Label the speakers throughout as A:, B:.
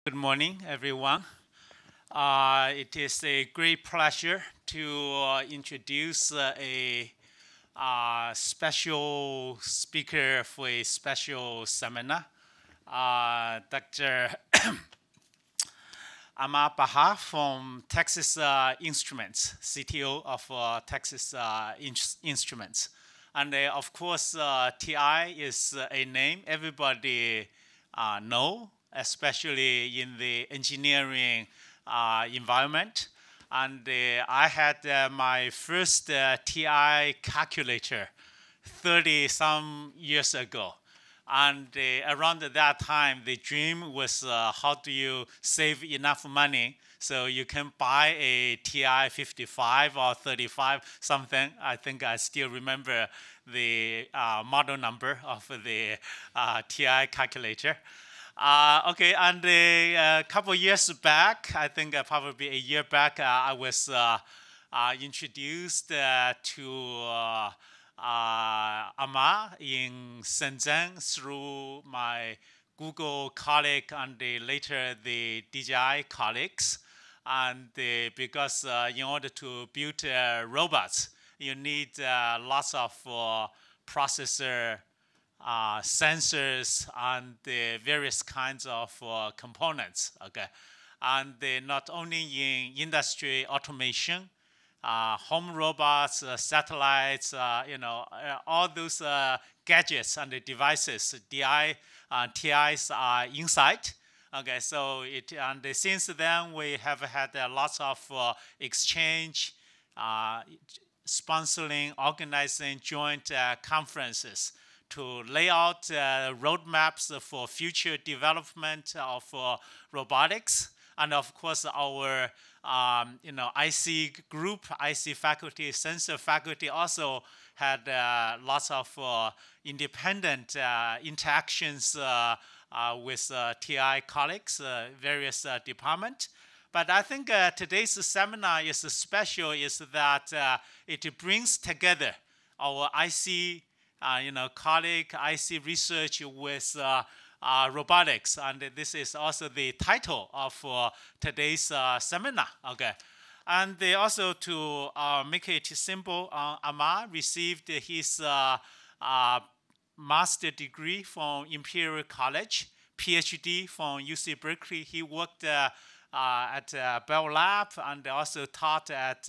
A: Good morning, everyone. It is a great pleasure to introduce a special speaker for a special seminar, Dr. Ahmad Bahai from Texas Instruments, CTO of Texas Instruments. And of course, TI is a name everybody know, especially in the engineering environment. And I had my first TI calculator 30 some years ago. And around that time, the dream was how do you save enough money so you can buy a TI 55 or 35 something. I think I still remember the model number of the TI calculator. Okay, and a couple years back, I think probably a year back, I was introduced to Amma in Shenzhen through my Google colleague and later the DJI colleagues. And because in order to build robots, you need lots of processor, sensors, and various kinds of components. Okay, and not only in industry automation, home robots, satellites, all those gadgets and devices, TIs are inside. Okay, so and since then we have had lots of exchange, sponsoring, organizing joint conferences to lay out roadmaps for future development of robotics. And of course, our IC group, IC faculty, sensor faculty also had lots of independent interactions with TI colleagues, various departments. But I think today's seminar is special is that it brings together our IC colleague, IC research with robotics, and this is also the title of today's seminar. Okay, and they also to make it simple, Ahmad received his master degree from Imperial College, PhD from UC Berkeley. He worked at Bell Lab and also taught at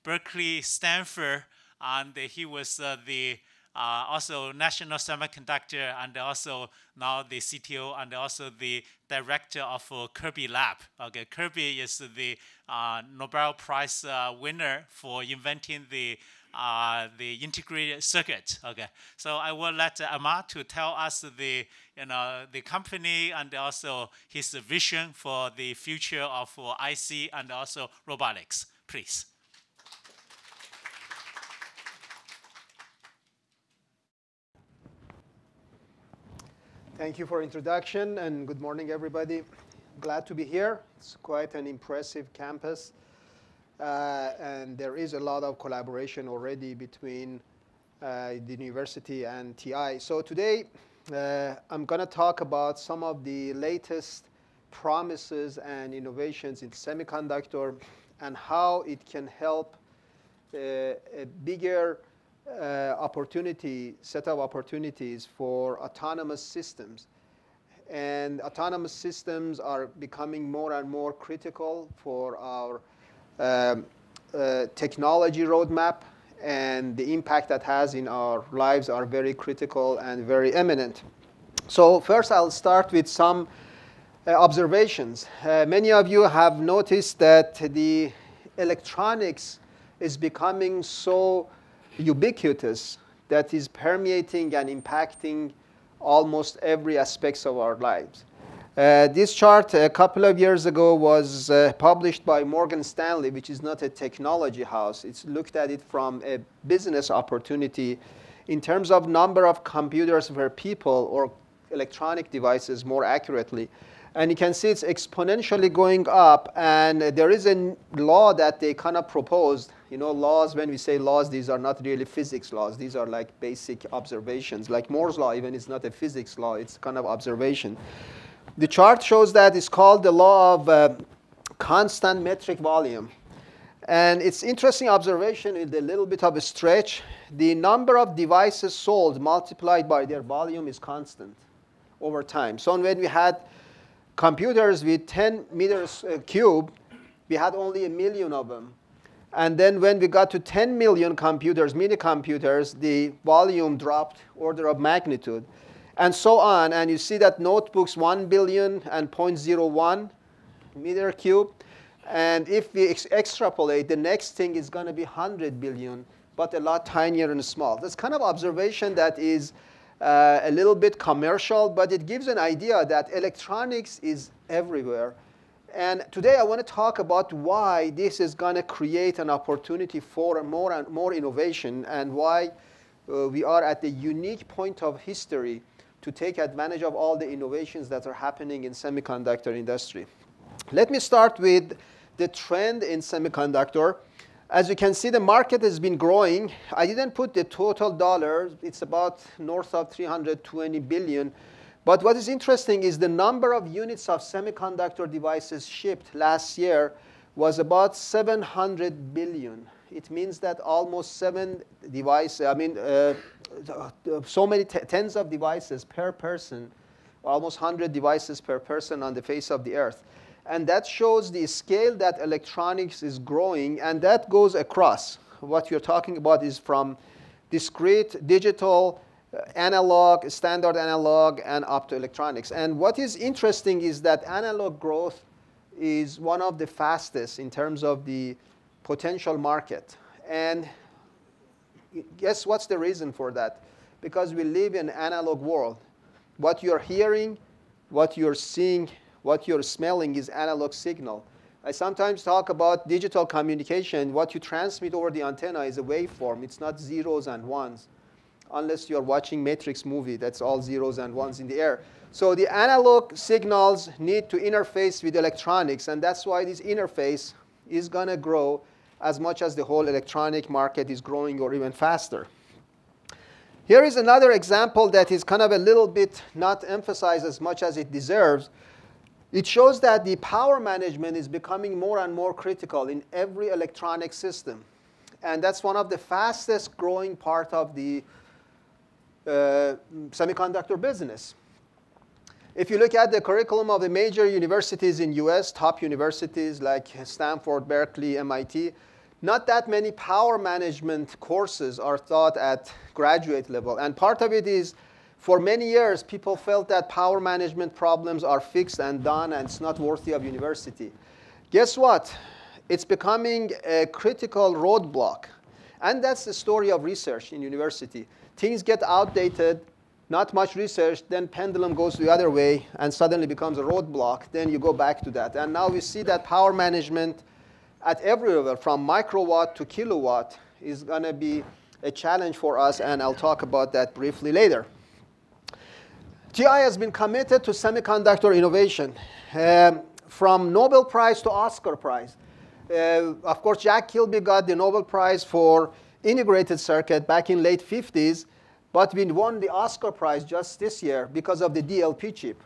A: Berkeley, Stanford, and he was the also National Semiconductor, and also now the CTO, and also the director of Kilby Lab. Okay, Kilby is the Nobel Prize winner for inventing the integrated circuit. Okay, so I will let Ahmad to tell us the company and also his vision for the future of IC and also robotics. Please.
B: Thank you for introduction, and good morning, everybody. Glad to be here. It's quite an impressive campus, and there is a lot of collaboration already between the university and TI. So today, I'm going to talk about some of the latest promises and innovations in semiconductor and how it can help a bigger set of opportunities for autonomous systems. And autonomous systems are becoming more and more critical for our technology roadmap, and the impact that has in our lives are very critical and very eminent. So first, I'll start with some observations. Many of you have noticed that the electronics is becoming so ubiquitous that is permeating and impacting almost every aspect of our lives. This chart a couple of years ago was published by Morgan Stanley, which is not a technology house. It's looked at it from a business opportunity in terms of number of computers per people, or electronic devices more accurately. And you can see it's exponentially going up. And there is a law that they kind of proposed. Laws, when we say laws, these are not really physics laws. These are like basic observations. Like Moore's law even is not a physics law. It's kind of observation. The chart shows that it's called the law of constant metric volume. And it's interesting observation with a little bit of a stretch. The number of devices sold multiplied by their volume is constant over time. So when we had computers with 10 meters cube, we had only 1 million of them. And then when we got to 10 million computers, mini computers, the volume dropped order of magnitude. And so on. And you see that notebooks 1 billion and 0.01 meter cube. And if we extrapolate, the next thing is going to be 100 billion, but a lot tinier and small. That's kind of observation that is a little bit commercial, but it gives an idea that electronics is everywhere. And today I want to talk about why this is going to create an opportunity for more and more innovation, and why we are at the unique point of history to take advantage of all the innovations that are happening in semiconductor industry. Let me start with the trend in semiconductor. As you can see, the market has been growing. I didn't put the total dollars. It's about north of 320 billion. But what is interesting is the number of units of semiconductor devices shipped last year was about 700 billion. It means that almost so many tens of devices per person, almost 100 devices per person on the face of the earth. And that shows the scale that electronics is growing, and that goes across. What you're talking about is from discrete, digital, analog, standard analog, and optoelectronics. And what is interesting is that analog growth is one of the fastest in terms of the potential market. And guess what's the reason for that? Because we live in an analog world. What you're hearing, what you're seeing, what you're smelling is analog signal. I sometimes talk about digital communication. What you transmit over the antenna is a waveform. It's not zeros and ones. Unless you're watching Matrix movie, that's all zeros and ones in the air. So the analog signals need to interface with electronics, and that's why this interface is going to grow as much as the whole electronic market is growing, or even faster. Here is another example that is kind of a little bit not emphasized as much as it deserves. It shows that the power management is becoming more and more critical in every electronic system. And that's one of the fastest growing part of the semiconductor business. If you look at the curriculum of the major universities in US, top universities like Stanford, Berkeley, MIT, not that many power management courses are taught at graduate level. And part of it is, for many years, people felt that power management problems are fixed and done, and it's not worthy of university. Guess what? It's becoming a critical roadblock. And that's the story of research in university. Things get outdated, not much research, then pendulum goes the other way, and suddenly becomes a roadblock. Then you go back to that. And now we see that power management at every level, from microwatt to kilowatt, is going to be a challenge for us, and I'll talk about that briefly later. TI has been committed to semiconductor innovation, from Nobel Prize to Oscar Prize. Of course, Jack Kilby got the Nobel Prize for integrated circuit back in late 50s, but we won the Oscar Prize just this year because of the DLP chip,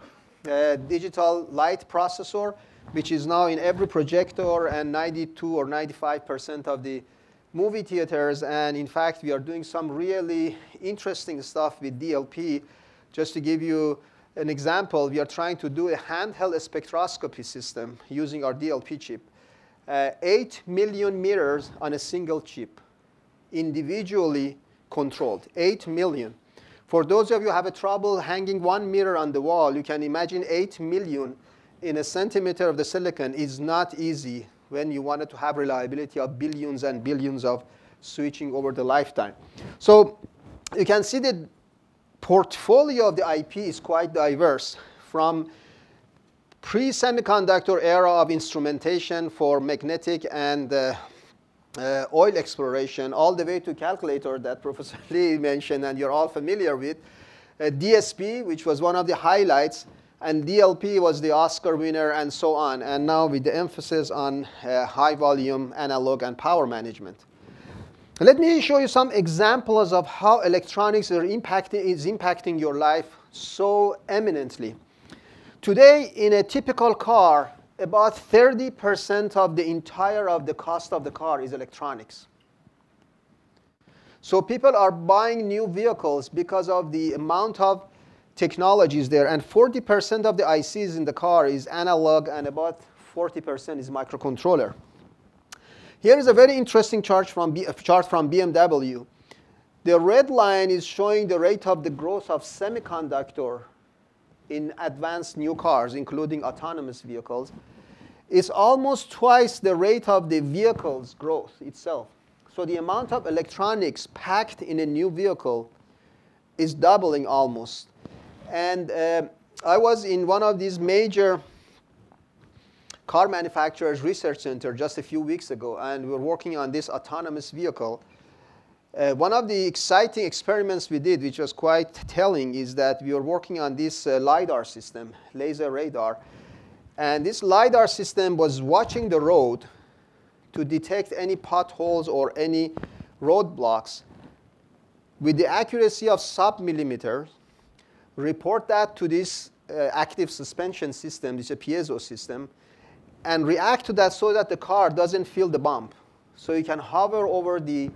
B: digital light processor, which is now in every projector and 92 or 95% of the movie theaters. And in fact, we are doing some really interesting stuff with DLP. Just to give you an example, we are trying to do a handheld spectroscopy system using our DLP chip. 8 million mirrors on a single chip, individually controlled, 8 million. For those of you who have a trouble hanging one mirror on the wall, you can imagine 8 million in a centimeter of the silicon is not easy when you wanted to have reliability of billions and billions of switching over the lifetime. So you can see the portfolio of the IP is quite diverse, from pre-semiconductor era of instrumentation for magnetic and oil exploration, all the way to calculator that Professor Lee mentioned and you're all familiar with, DSP, which was one of the highlights, and DLP was the Oscar winner, and so on. And now with the emphasis on high volume analog and power management. Let me show you some examples of how electronics is impacting your life so eminently. Today, in a typical car, about 30% of the cost of the car is electronics. So people are buying new vehicles because of the amount of technologies there. And 40% of the ICs in the car is analog, and about 40% is microcontroller. Here is a very interesting chart from BMW. The red line is showing the rate of the growth of semiconductor in advanced new cars, including autonomous vehicles. It's almost twice the rate of the vehicle's growth itself. So the amount of electronics packed in a new vehicle is doubling almost. And I was in one of these major car manufacturers' research center just a few weeks ago, and we were working on this autonomous vehicle. One of the exciting experiments we did, which was quite telling, is that we were working on this LiDAR system, laser radar. And this LiDAR system was watching the road to detect any potholes or any roadblocks with the accuracy of sub-millimeters, report that to this active suspension system, this is a piezo system, and react to that so that the car doesn't feel the bump. So you can hover over the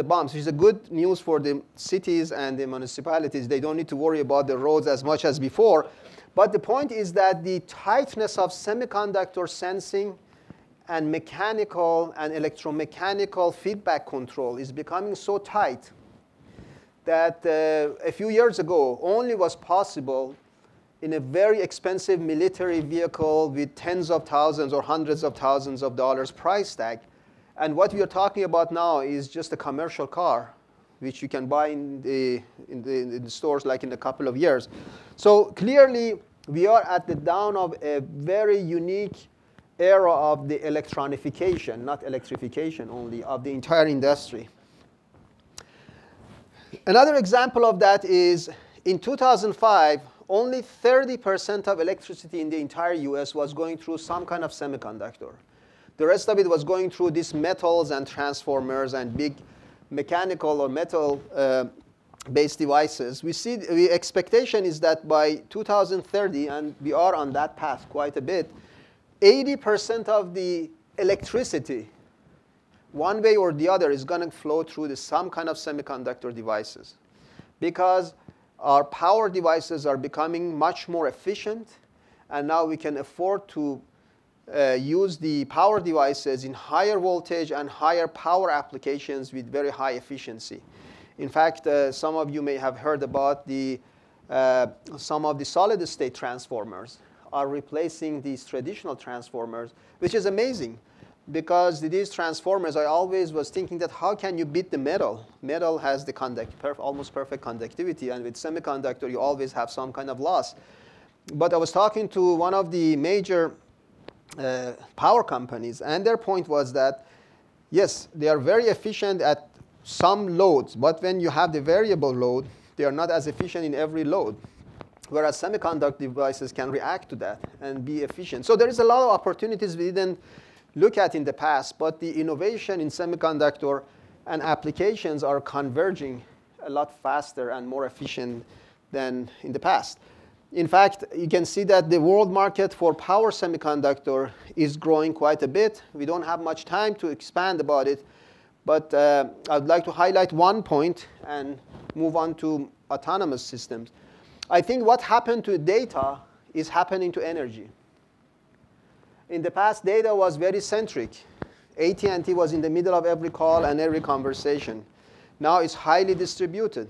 B: bumps, which is a good news for the cities and the municipalities. They don't need to worry about the roads as much as before. But the point is that the tightness of semiconductor sensing and mechanical and electromechanical feedback control is becoming so tight that a few years ago only was possible in a very expensive military vehicle with tens of thousands or hundreds of thousands of dollars price tag. And what we are talking about now is just a commercial car, which you can buy in the stores like in a couple of years. So clearly, we are at the dawn of a very unique era of the electronification, not electrification only, of the entire industry. Another example of that is in 2005, only 30% of electricity in the entire US was going through some kind of semiconductor. The rest of it was going through these metals and transformers and big mechanical or metal-based devices. The expectation is that by 2030, and we are on that path quite a bit, 80% of the electricity, one way or the other, is going to flow through some kind of semiconductor devices, because our power devices are becoming much more efficient, and now we can afford to use the power devices in higher voltage and higher power applications with very high efficiency. In fact, some of you may have heard about some of the solid-state transformers are replacing these traditional transformers, which is amazing. Because these transformers, I always was thinking that how can you beat the metal? Metal has the almost perfect conductivity, and with semiconductor, you always have some kind of loss. But I was talking to one of the major power companies, and their point was that, yes, they are very efficient at some loads, but when you have the variable load, they are not as efficient in every load, whereas semiconductor devices can react to that and be efficient. So there is a lot of opportunities we didn't look at in the past, but the innovation in semiconductor and applications are converging a lot faster and more efficient than in the past. In fact, you can see that the world market for power semiconductor is growing quite a bit. We don't have much time to expand about it, but I'd like to highlight one point and move on to autonomous systems. I think what happened to data is happening to energy. In the past, data was very centric. AT&T was in the middle of every call and every conversation. Now it's highly distributed.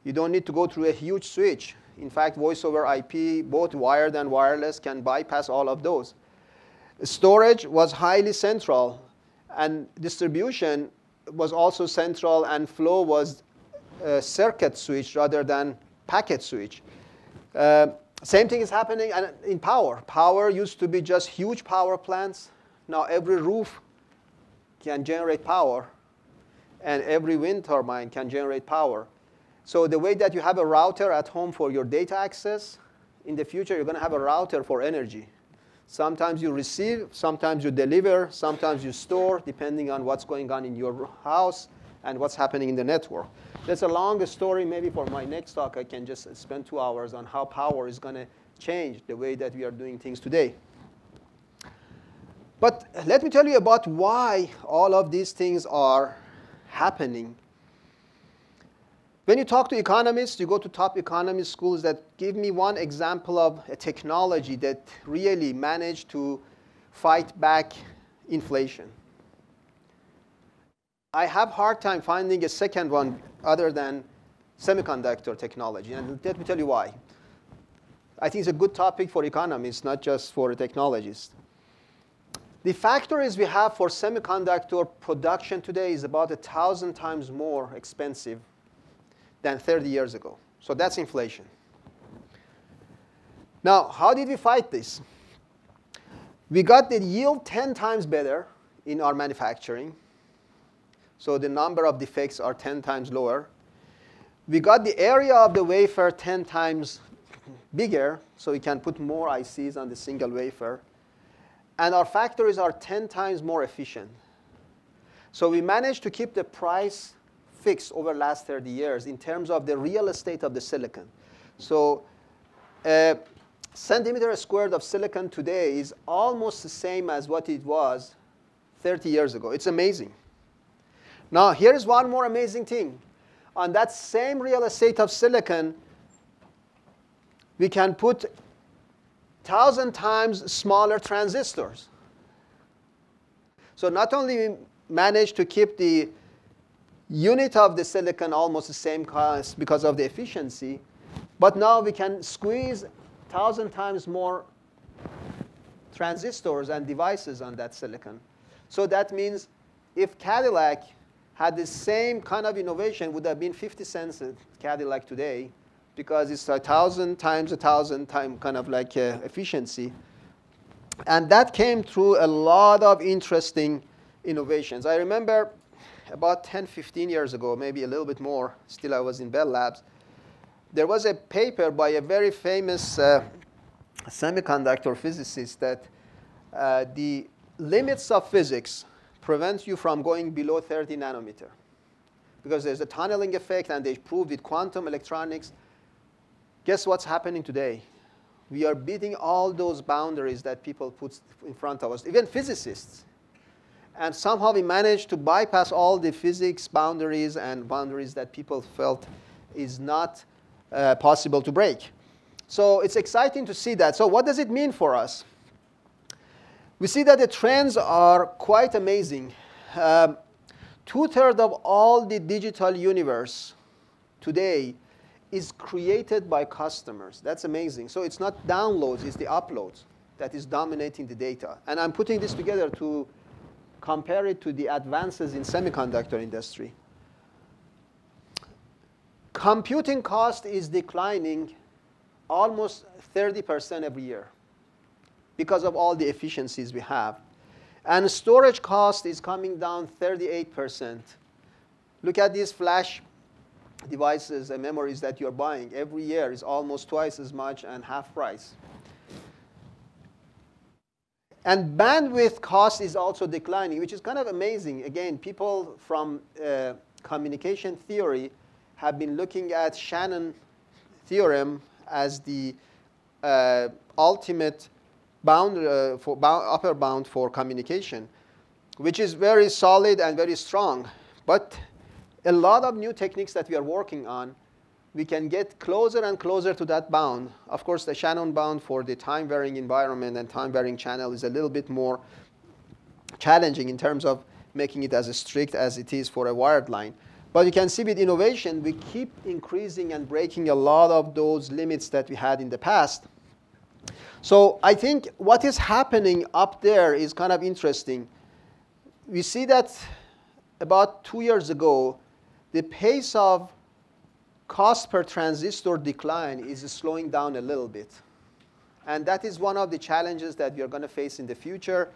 B: You don't need to go through a huge switch. In fact, voice over IP, both wired and wireless, can bypass all of those. Storage was highly central, and distribution was also central, and flow was circuit switch rather than packet switch. Same thing is happening in power. Power used to be just huge power plants. Now every roof can generate power, and every wind turbine can generate power. So the way that you have a router at home for your data access, in the future you're going to have a router for energy. Sometimes you receive, sometimes you deliver, sometimes you store, depending on what's going on in your house and what's happening in the network. That's a long story. Maybe for my next talk, I can just spend 2 hours on how power is going to change the way that we are doing things today. But let me tell you about why all of these things are happening. When you talk to economists, you go to top economy schools that give me one example of a technology that really managed to fight back inflation. I have a hard time finding a second one other than semiconductor technology, and let me tell you why. I think it's a good topic for economists, not just for technologists. The factories we have for semiconductor production today is about 1,000 times more expensive than 30 years ago. So that's inflation. Now, how did we fight this? We got the yield 10 times better in our manufacturing. So the number of defects are 10 times lower. We got the area of the wafer 10 times bigger, so we can put more ICs on the single wafer. And our factories are 10 times more efficient. So we managed to keep the price fixed over the last 30 years in terms of the real estate of the silicon. So a centimeter squared of silicon today is almost the same as what it was 30 years ago. It's amazing. Now, here's one more amazing thing. On that same real estate of silicon, we can put 1,000 times smaller transistors. So not only we managed to keep the unit of the silicon almost the same cost because of the efficiency, but now we can squeeze 1,000 times more transistors and devices on that silicon. So that means if Cadillac had the same kind of innovation, it would have been 50 cents a Cadillac today, because it's 1,000 times 1,000 time kind of like efficiency. And that came through a lot of interesting innovations. I remember about 10, 15 years ago, maybe a little bit more, still I was in Bell Labs, there was a paper by a very famous semiconductor physicist that the limits of physics prevent you from going below 30 nanometer. Because there's a tunneling effect, and they proved with quantum electronics. Guess what's happening today? We are beating all those boundaries that people put in front of us, even physicists. And somehow we managed to bypass all the physics boundaries and boundaries that people felt is not possible to break. So it's exciting to see that. So what does it mean for us? We see that the trends are quite amazing. 2/3 of all the digital universe today is created by customers. That's amazing. So it's not downloads, it's the uploads that is dominating the data. And I'm putting this together to compare it to the advances in semiconductor industry. Computing cost is declining almost 30% every year because of all the efficiencies we have. And storage cost is coming down 38%. Look at these flash devices and memories that you're buying. Every year is almost twice as much and half price. And bandwidth cost is also declining, which is kind of amazing. Again, people from communication theory have been looking at Shannon theorem as the ultimate upper bound for communication, which is very solid and very strong. But a lot of new techniques that we are working on, we can get closer and closer to that bound. Of course, the Shannon bound for the time-varying environment and time-varying channel is a little bit more challenging in terms of making it as strict as it is for a wired line. But you can see with innovation, we keep increasing and breaking a lot of those limits that we had in the past. So I think what is happening up there is kind of interesting. We see that about 2 years ago, the pace of cost per transistor decline is slowing down a little bit. And that is one of the challenges that we are going to face in the future,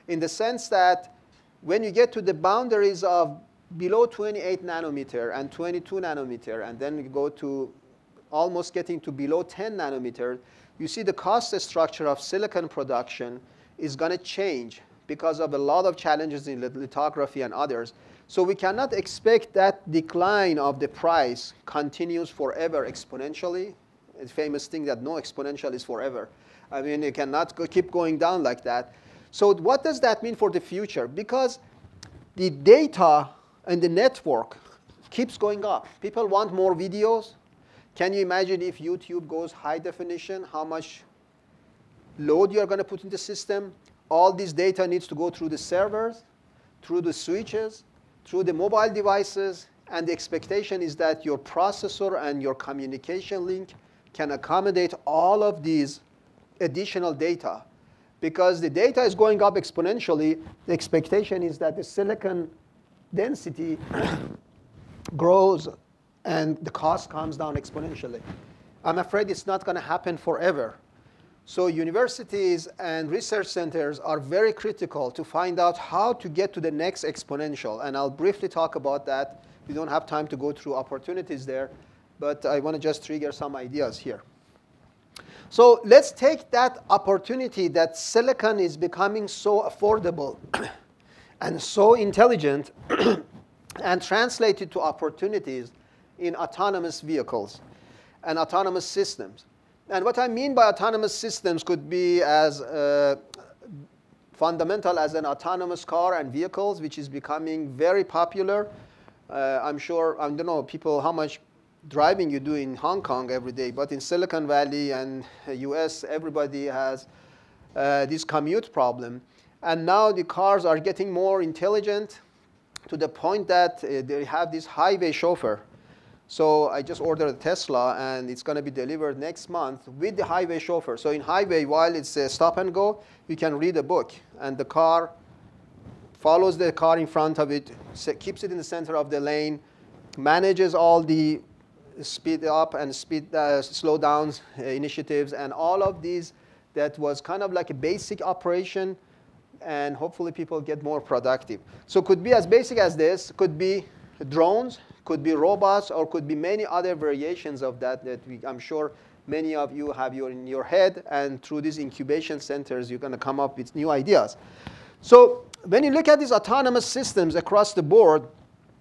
B: in the sense that when you get to the boundaries of below 28 nanometer and 22 nanometer, and then you go to almost getting to below 10 nanometer, you see the cost structure of silicon production is going to change because of a lot of challenges in lithography and others. So we cannot expect that decline of the price continues forever exponentially. A famous thing that no exponential is forever. I mean, it cannot keep going down like that. So what does that mean for the future? Because the data and the network keeps going up. People want more videos. Can you imagine if YouTube goes high definition, how much load you're going to put in the system? All this data needs to go through the servers, through the switches, through the mobile devices. And the expectation is that your processor and your communication link can accommodate all of these additional data. Because the data is going up exponentially, the expectation is that the silicon density grows and the cost comes down exponentially. I'm afraid it's not going to happen forever. So universities and research centers are very critical to find out how to get to the next exponential. And I'll briefly talk about that. We don't have time to go through opportunities there, but I want to just trigger some ideas here. So let's take that opportunity that silicon is becoming so affordable and so intelligent and translate it to opportunities in autonomous vehicles and autonomous systems. And what I mean by autonomous systems could be as fundamental as an autonomous car and vehicles, which is becoming very popular. I'm sure, I don't know, people, how much driving you do in Hong Kong every day, but in Silicon Valley and US, everybody has this commute problem. And now the cars are getting more intelligent to the point that they have this highway chauffeur. So I just ordered a Tesla, and it's going to be delivered next month with the highway chauffeur. So in highway, while it's stop and go, you can read a book, and the car follows the car in front of it, keeps it in the center of the lane, manages all the speed up and slow downs initiatives, and all of these. That was kind of like a basic operation, and hopefully people get more productive. So it could be as basic as this, could be drones, could be robots, or could be many other variations of that I'm sure many of you have in your head, and through these incubation centers, you're going to come up with new ideas. So when you look at these autonomous systems across the board,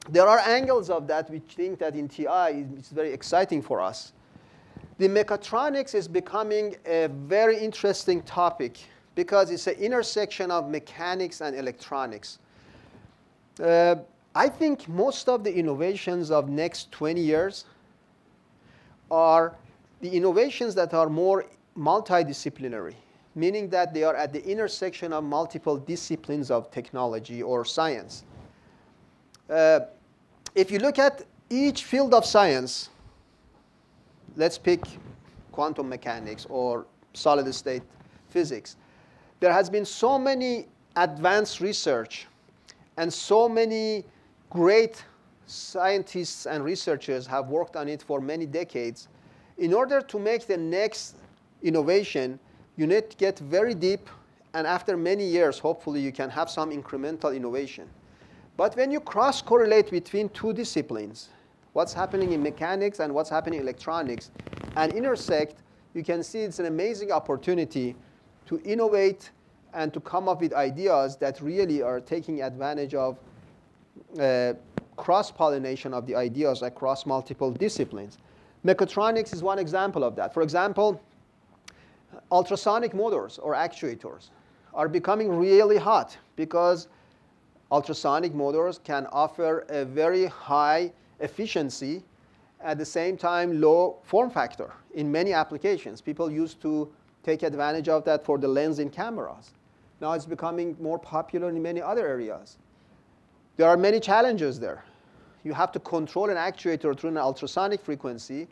B: there are angles of that which think that in TI it's very exciting for us. The mechatronics is becoming a very interesting topic because it's an intersection of mechanics and electronics. I think most of the innovations of next 20 years are the innovations that are more multidisciplinary, meaning that they are at the intersection of multiple disciplines of technology or science. If you look at each field of science, let's pick quantum mechanics or solid state physics. There has been so many advanced research and so many great scientists and researchers have worked on it for many decades. In order to make the next innovation, you need to get very deep, and after many years, hopefully, you can have some incremental innovation. But when you cross-correlate between two disciplines, what's happening in mechanics and what's happening in electronics, and intersect, you can see it's an amazing opportunity to innovate and to come up with ideas that really are taking advantage of cross-pollination of the ideas across multiple disciplines. Mechatronics is one example of that. For example, ultrasonic motors or actuators are becoming really hot because ultrasonic motors can offer a very high efficiency, at the same time low form factor in many applications. People used to take advantage of that for the lens in cameras. Now it's becoming more popular in many other areas. There are many challenges there. You have to control an actuator through an ultrasonic frequency,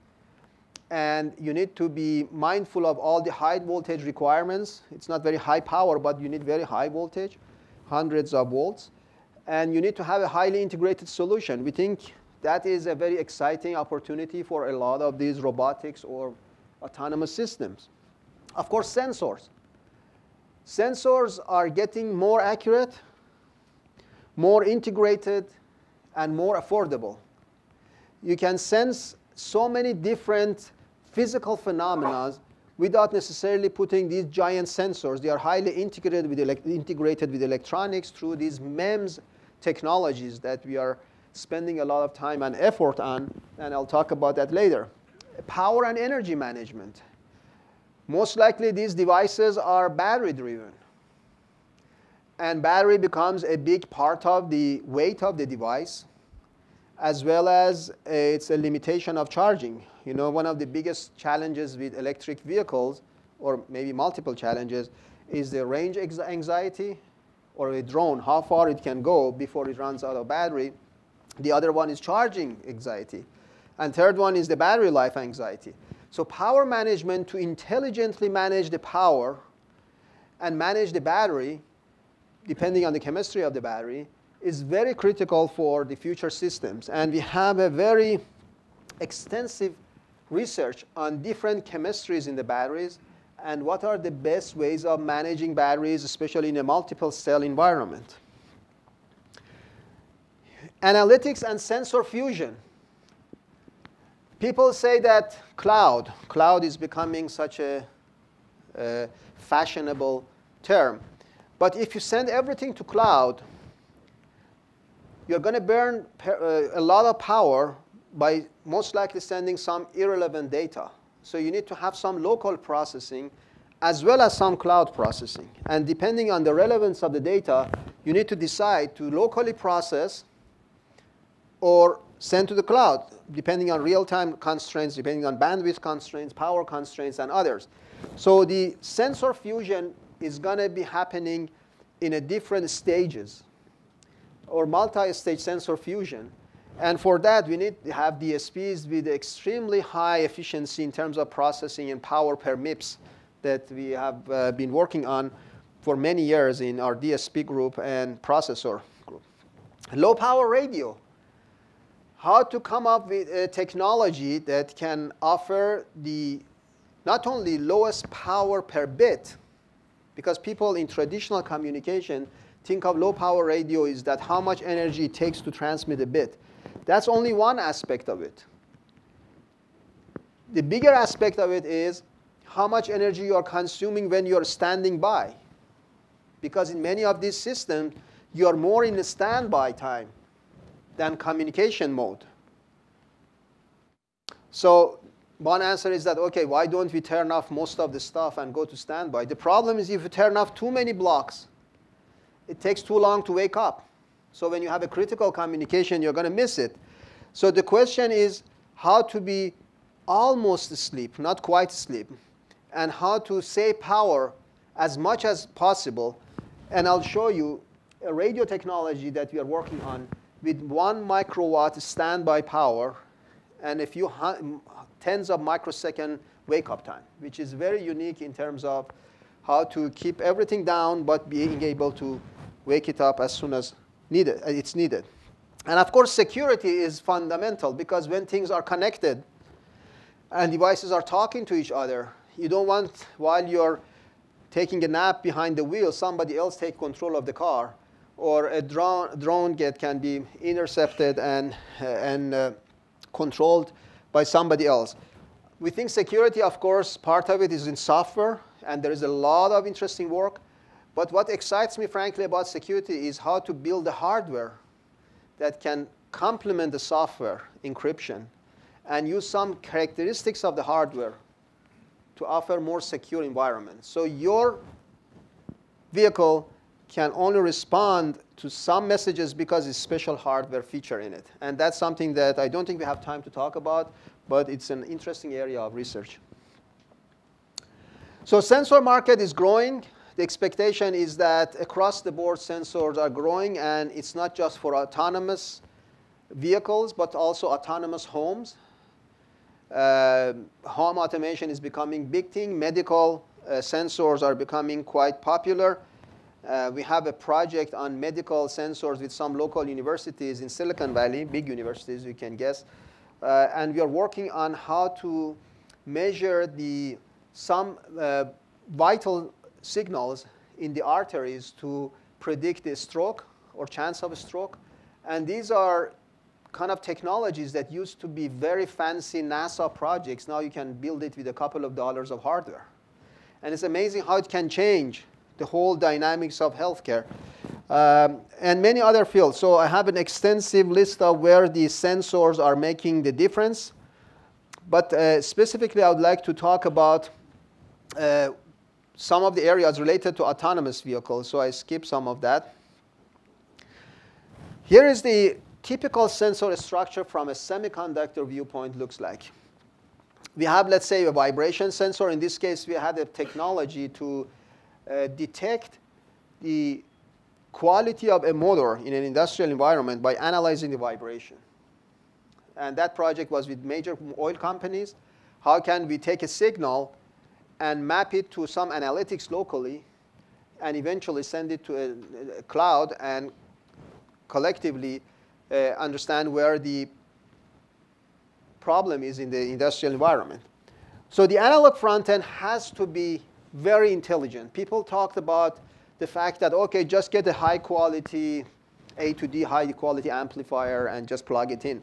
B: and you need to be mindful of all the high voltage requirements. It's not very high power, but you need very high voltage, hundreds of volts. And you need to have a highly integrated solution. We think that is a very exciting opportunity for a lot of these robotics or autonomous systems. Of course, sensors. Sensors are getting more accurate, more integrated, and more affordable. You can sense so many different physical phenomena without necessarily putting these giant sensors. They are highly integrated with electronics through these MEMS technologies that we are spending a lot of time and effort on, and I'll talk about that later. Power and energy management. Most likely these devices are battery driven. And battery becomes a big part of the weight of the device, as well as it's a limitation of charging. You know, one of the biggest challenges with electric vehicles, or maybe multiple challenges, is the range anxiety, or a drone, how far it can go before it runs out of battery. The other one is charging anxiety. And third one is the battery life anxiety. So power management, to intelligently manage the power and manage the battery, depending on the chemistry of the battery, is very critical for the future systems. And we have a very extensive research on different chemistries in the batteries and what are the best ways of managing batteries, especially in a multiple cell environment. Analytics and sensor fusion. People say that cloud is becoming such a fashionable term. But if you send everything to cloud, you're going to burn a lot of power by most likely sending some irrelevant data. So you need to have some local processing as well as some cloud processing. And depending on the relevance of the data, you need to decide to locally process or send to the cloud, depending on real-time constraints, depending on bandwidth constraints, power constraints, and others. So the sensor fusion is going to be happening in a different stages, or multi-stage sensor fusion. And for that, we need to have DSPs with extremely high efficiency in terms of processing and power per MIPS that we have been working on for many years in our DSP group and processor group. Low power radio. How to come up with a technology that can offer the not only lowest power per bit, because people in traditional communication think of low power radio is that how much energy it takes to transmit a bit. That's only one aspect of it. The bigger aspect of it is how much energy you are consuming when you're standing by. Because in many of these systems, you are more in a standby time than communication mode. So one answer is that, OK, why don't we turn off most of the stuff and go to standby? The problem is if you turn off too many blocks, it takes too long to wake up. So when you have a critical communication, you're going to miss it. So the question is how to be almost asleep, not quite asleep, and how to save power as much as possible. And I'll show you a radio technology that we are working on with 1 microwatt standby power and a few tens of microsecond wake-up time, which is very unique in terms of how to keep everything down but being able to wake it up as soon as it's needed. And of course, security is fundamental, because when things are connected and devices are talking to each other, you don't want, while you're taking a nap behind the wheel, somebody else take control of the car, or a drone can be intercepted and controlled by somebody else. We think security, of course, part of it is in software, and there is a lot of interesting work. But what excites me, frankly, about security is how to build the hardware that can complement the software encryption and use some characteristics of the hardware to offer more secure environments. So your vehicle can only respond to some messages because it's special hardware feature in it. And that's something that I don't think we have time to talk about, but it's an interesting area of research. So sensor market is growing. The expectation is that across the board sensors are growing, and it's not just for autonomous vehicles, but also autonomous homes. Home automation is becoming a big thing. Medical sensors are becoming quite popular. We have a project on medical sensors with some local universities in Silicon Valley, big universities, you can guess. And we are working on how to measure some vital signals in the arteries to predict a stroke or chance of a stroke. And these are kind of technologies that used to be very fancy NASA projects. Now you can build it with a couple of dollars of hardware. And it's amazing how it can change the whole dynamics of healthcare. and many other fields. So I have an extensive list of where the sensors are making the difference. But specifically, I would like to talk about some of the areas related to autonomous vehicles. So I skip some of that. Here is the typical sensor structure from a semiconductor viewpoint looks like. We have, let's say, a vibration sensor. In this case, we had a technology to detect the quality of a motor in an industrial environment by analyzing the vibration. And that project was with major oil companies. How can we take a signal and map it to some analytics locally and eventually send it to a cloud and collectively understand where the problem is in the industrial environment. So the analog front end has to be very intelligent. People talked about the fact that, OK, just get a high-quality A to D high-quality amplifier and just plug it in.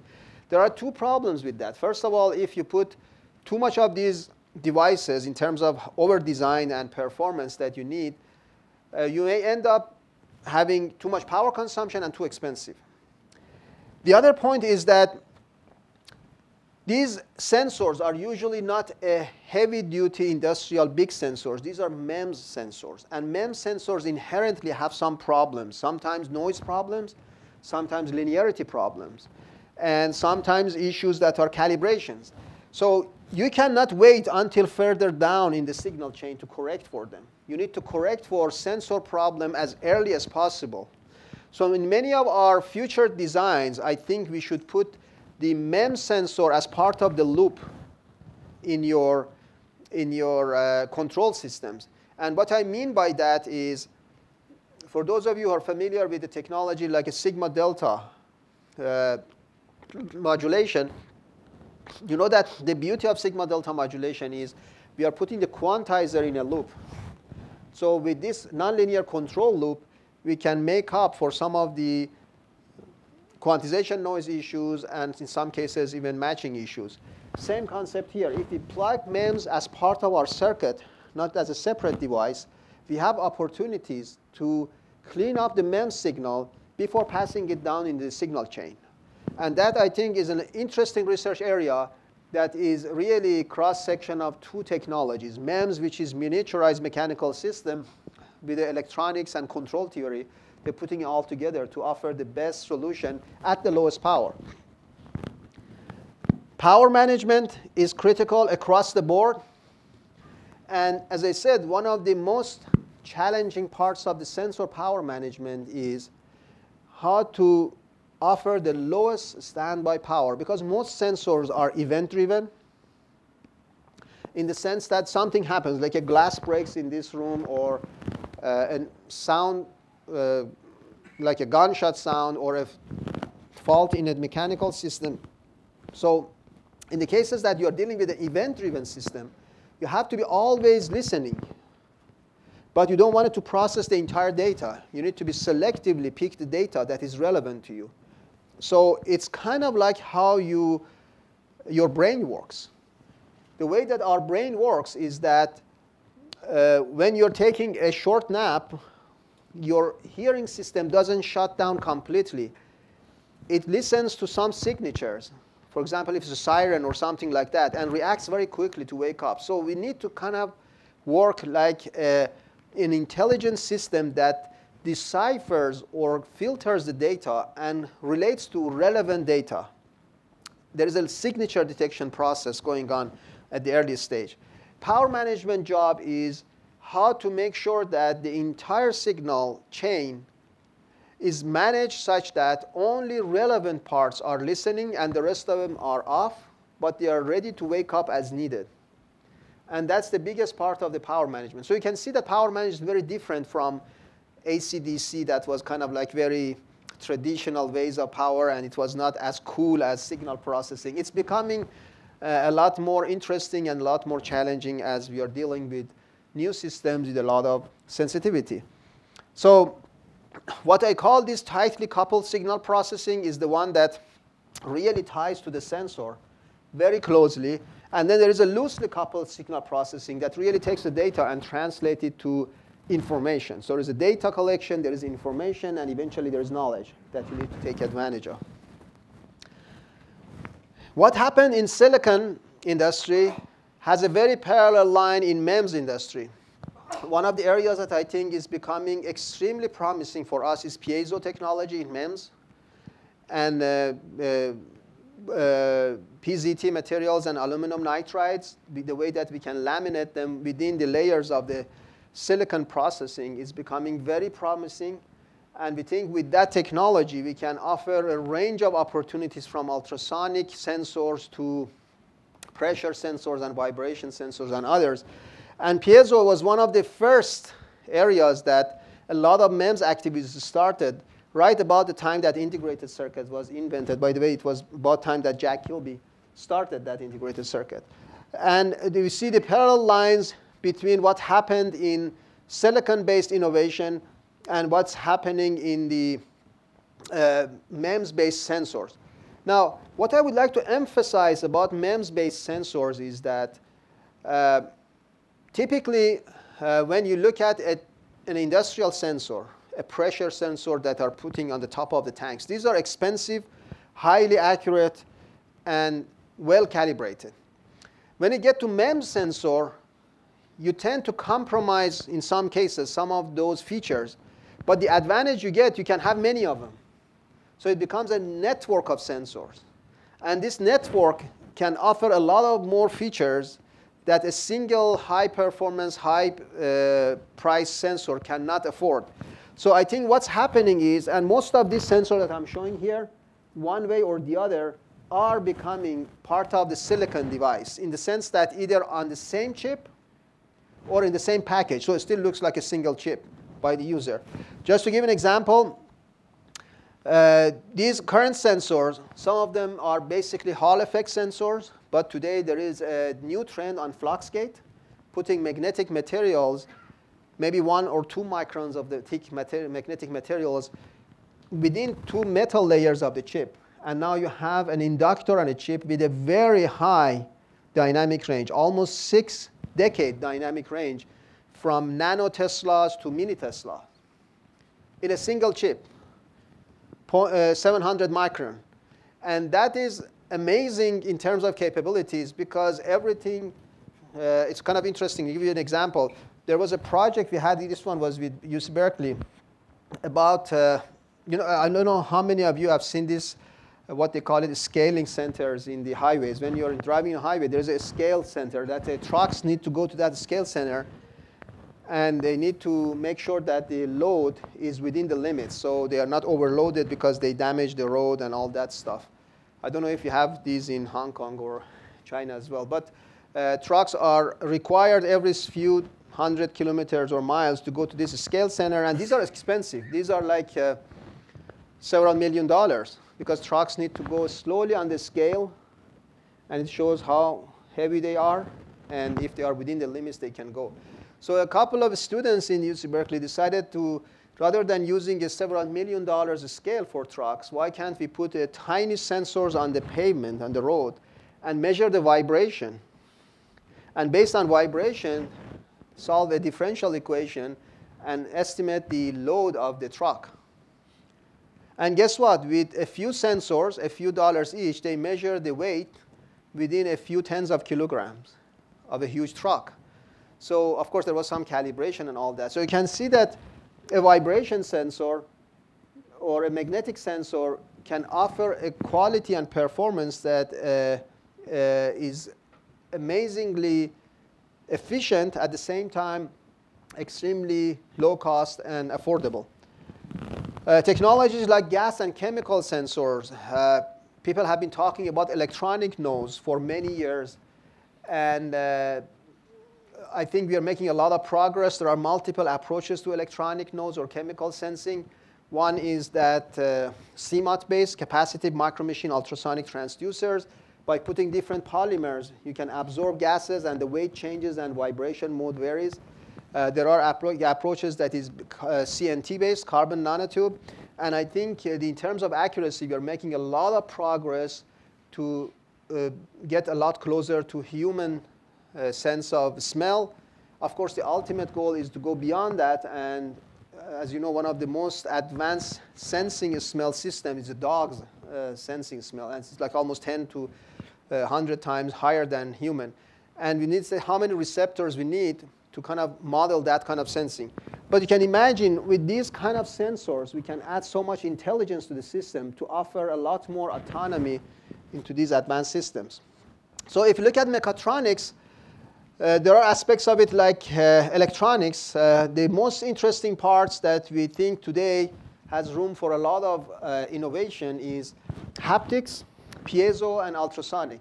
B: There are two problems with that. First of all, if you put too much of these devices in terms of over-design and performance that you need, you may end up having too much power consumption and too expensive. The other point is that these sensors are usually not a heavy-duty industrial big sensors. These are MEMS sensors. And MEMS sensors inherently have some problems, sometimes noise problems, sometimes linearity problems, and sometimes issues that are calibrations. So you cannot wait until further down in the signal chain to correct for them. You need to correct for sensor problem as early as possible. So in many of our future designs, I think we should put the MEMS sensor as part of the loop in your control systems. And what I mean by that is, for those of you who are familiar with the technology like a sigma delta modulation, you know that the beauty of sigma delta modulation is we are putting the quantizer in a loop. So with this nonlinear control loop, we can make up for some of the quantization noise issues and in some cases even matching issues. Same concept here. If we plug MEMS as part of our circuit, not as a separate device, we have opportunities to clean up the MEMS signal before passing it down in the signal chain. And that, I think, is an interesting research area that is really a cross-section of two technologies. MEMS, which is miniaturized mechanical system with the electronics and control theory. They're putting it all together to offer the best solution at the lowest power. Power management is critical across the board. And as I said, one of the most challenging parts of the sensor power management is how to offer the lowest standby power, because most sensors are event-driven in the sense that something happens, like a glass breaks in this room or a sound, like a gunshot sound or a fault in a mechanical system. So in the cases that you're dealing with an event-driven system, you have to be always listening. But you don't want it to process the entire data. You need to be selectively pick the data that is relevant to you. So it's kind of like how your brain works. The way that our brain works is that when you're taking a short nap, your hearing system doesn't shut down completely. It listens to some signatures. For example, if it's a siren or something like that, and reacts very quickly to wake up. So we need to kind of work like an intelligent system that deciphers or filters the data and relates to relevant data. There is a signature detection process going on at the earliest stage. Power management job is how to make sure that the entire signal chain is managed such that only relevant parts are listening and the rest of them are off, but they are ready to wake up as needed. And that's the biggest part of the power management. So you can see that power management is very different from AC/DC that was kind of like very traditional ways of power, and it was not as cool as signal processing. It's becoming a lot more interesting and a lot more challenging as we are dealing with new systems with a lot of sensitivity. So what I call this tightly coupled signal processing is the one that really ties to the sensor very closely. And then there is a loosely coupled signal processing that really takes the data and translates it to information. So there's a data collection, there is information, and eventually there is knowledge that you need to take advantage of. What happened in silicon industry has a very parallel line in MEMS industry. One of the areas that I think is becoming extremely promising for us is piezo technology in MEMS, and PZT materials and aluminum nitrides. The way that we can laminate them within the layers of the silicon processing is becoming very promising. And we think with that technology, we can offer a range of opportunities from ultrasonic sensors to pressure sensors and vibration sensors and others. And piezo was one of the first areas that a lot of MEMS activities started right about the time that integrated circuit was invented. By the way, it was about time that Jack Kilby started that integrated circuit. And you see the parallel lines between what happened in silicon-based innovation and what's happening in the MEMS-based sensors. Now, what I would like to emphasize about MEMS-based sensors is that typically, when you look at an industrial sensor, a pressure sensor that are putting on the top of the tanks, these are expensive, highly accurate, and well calibrated. When you get to MEMS sensor, you tend to compromise, in some cases, some of those features. But the advantage you get, you can have many of them. So it becomes a network of sensors. And this network can offer a lot of more features that a single high-performance, high-price sensor cannot afford. So I think what's happening is, and most of these sensors that I'm showing here, one way or the other, are becoming part of the silicon device in the sense that either on the same chip or in the same package. So it still looks like a single chip by the user. Just to give an example, these current sensors, some of them are basically Hall effect sensors. But today there is a new trend on flux gate, putting magnetic materials, maybe 1 or 2 microns of the thick magnetic materials within 2 metal layers of the chip. And now you have an inductor on a chip with a very high dynamic range, almost 6-decade dynamic range, from nanoteslas to mini-tesla in a single chip, 700 micron. And that is amazing in terms of capabilities because everything, it's kind of interesting. To give you an example, there was a project we had, this one was with UC Berkeley, about, I don't know how many of you have seen this, what they call it, scaling centers in the highways. When you're driving a highway, there's a scale center that the trucks need to go to that scale center, and they need to make sure that the load is within the limits, so they are not overloaded because they damage the road and all that stuff. I don't know if you have these in Hong Kong or China as well, but trucks are required every few 100 kilometers or miles to go to this scale center, and these are expensive. These are like several $1 million because trucks need to go slowly on the scale, and it shows how heavy they are, and if they are within the limits, they can go. So a couple of students in UC Berkeley decided to, rather than using a several $1 million scale for trucks, why can't we put tiny sensors on the pavement, on the road, and measure the vibration? And based on vibration, solve a differential equation and estimate the load of the truck. And guess what? With a few sensors, a few dollars each, they measure the weight within a few tens of kilograms of a huge truck. So of course, there was some calibration and all that. So you can see that a vibration sensor or a magnetic sensor can offer a quality and performance that is amazingly efficient, at the same time extremely low cost and affordable. Technologies like gas and chemical sensors, people have been talking about electronic nodes for many years, and I think we are making a lot of progress. There are multiple approaches to electronic nodes or chemical sensing. One is that CMOT-based, capacitive micromachine ultrasonic transducers. By putting different polymers, you can absorb gases, and the weight changes and vibration mode varies. There are approaches that is CNT-based, carbon nanotube. And I think in terms of accuracy, we are making a lot of progress to get a lot closer to human sense of smell Of course, the ultimate goal is to go beyond that. And as you know, one of the most advanced sensing smell systems is a dog's sensing smell. And it's like almost 10 to 100 times higher than human. And we need to say how many receptors we need to kind of model that kind of sensing. But you can imagine with these kind of sensors, we can add so much intelligence to the system to offer a lot more autonomy into these advanced systems. So if you look at mechatronics, there are aspects of it like electronics. The most interesting parts that we think today has room for a lot of innovation is haptics, piezo, and ultrasonic.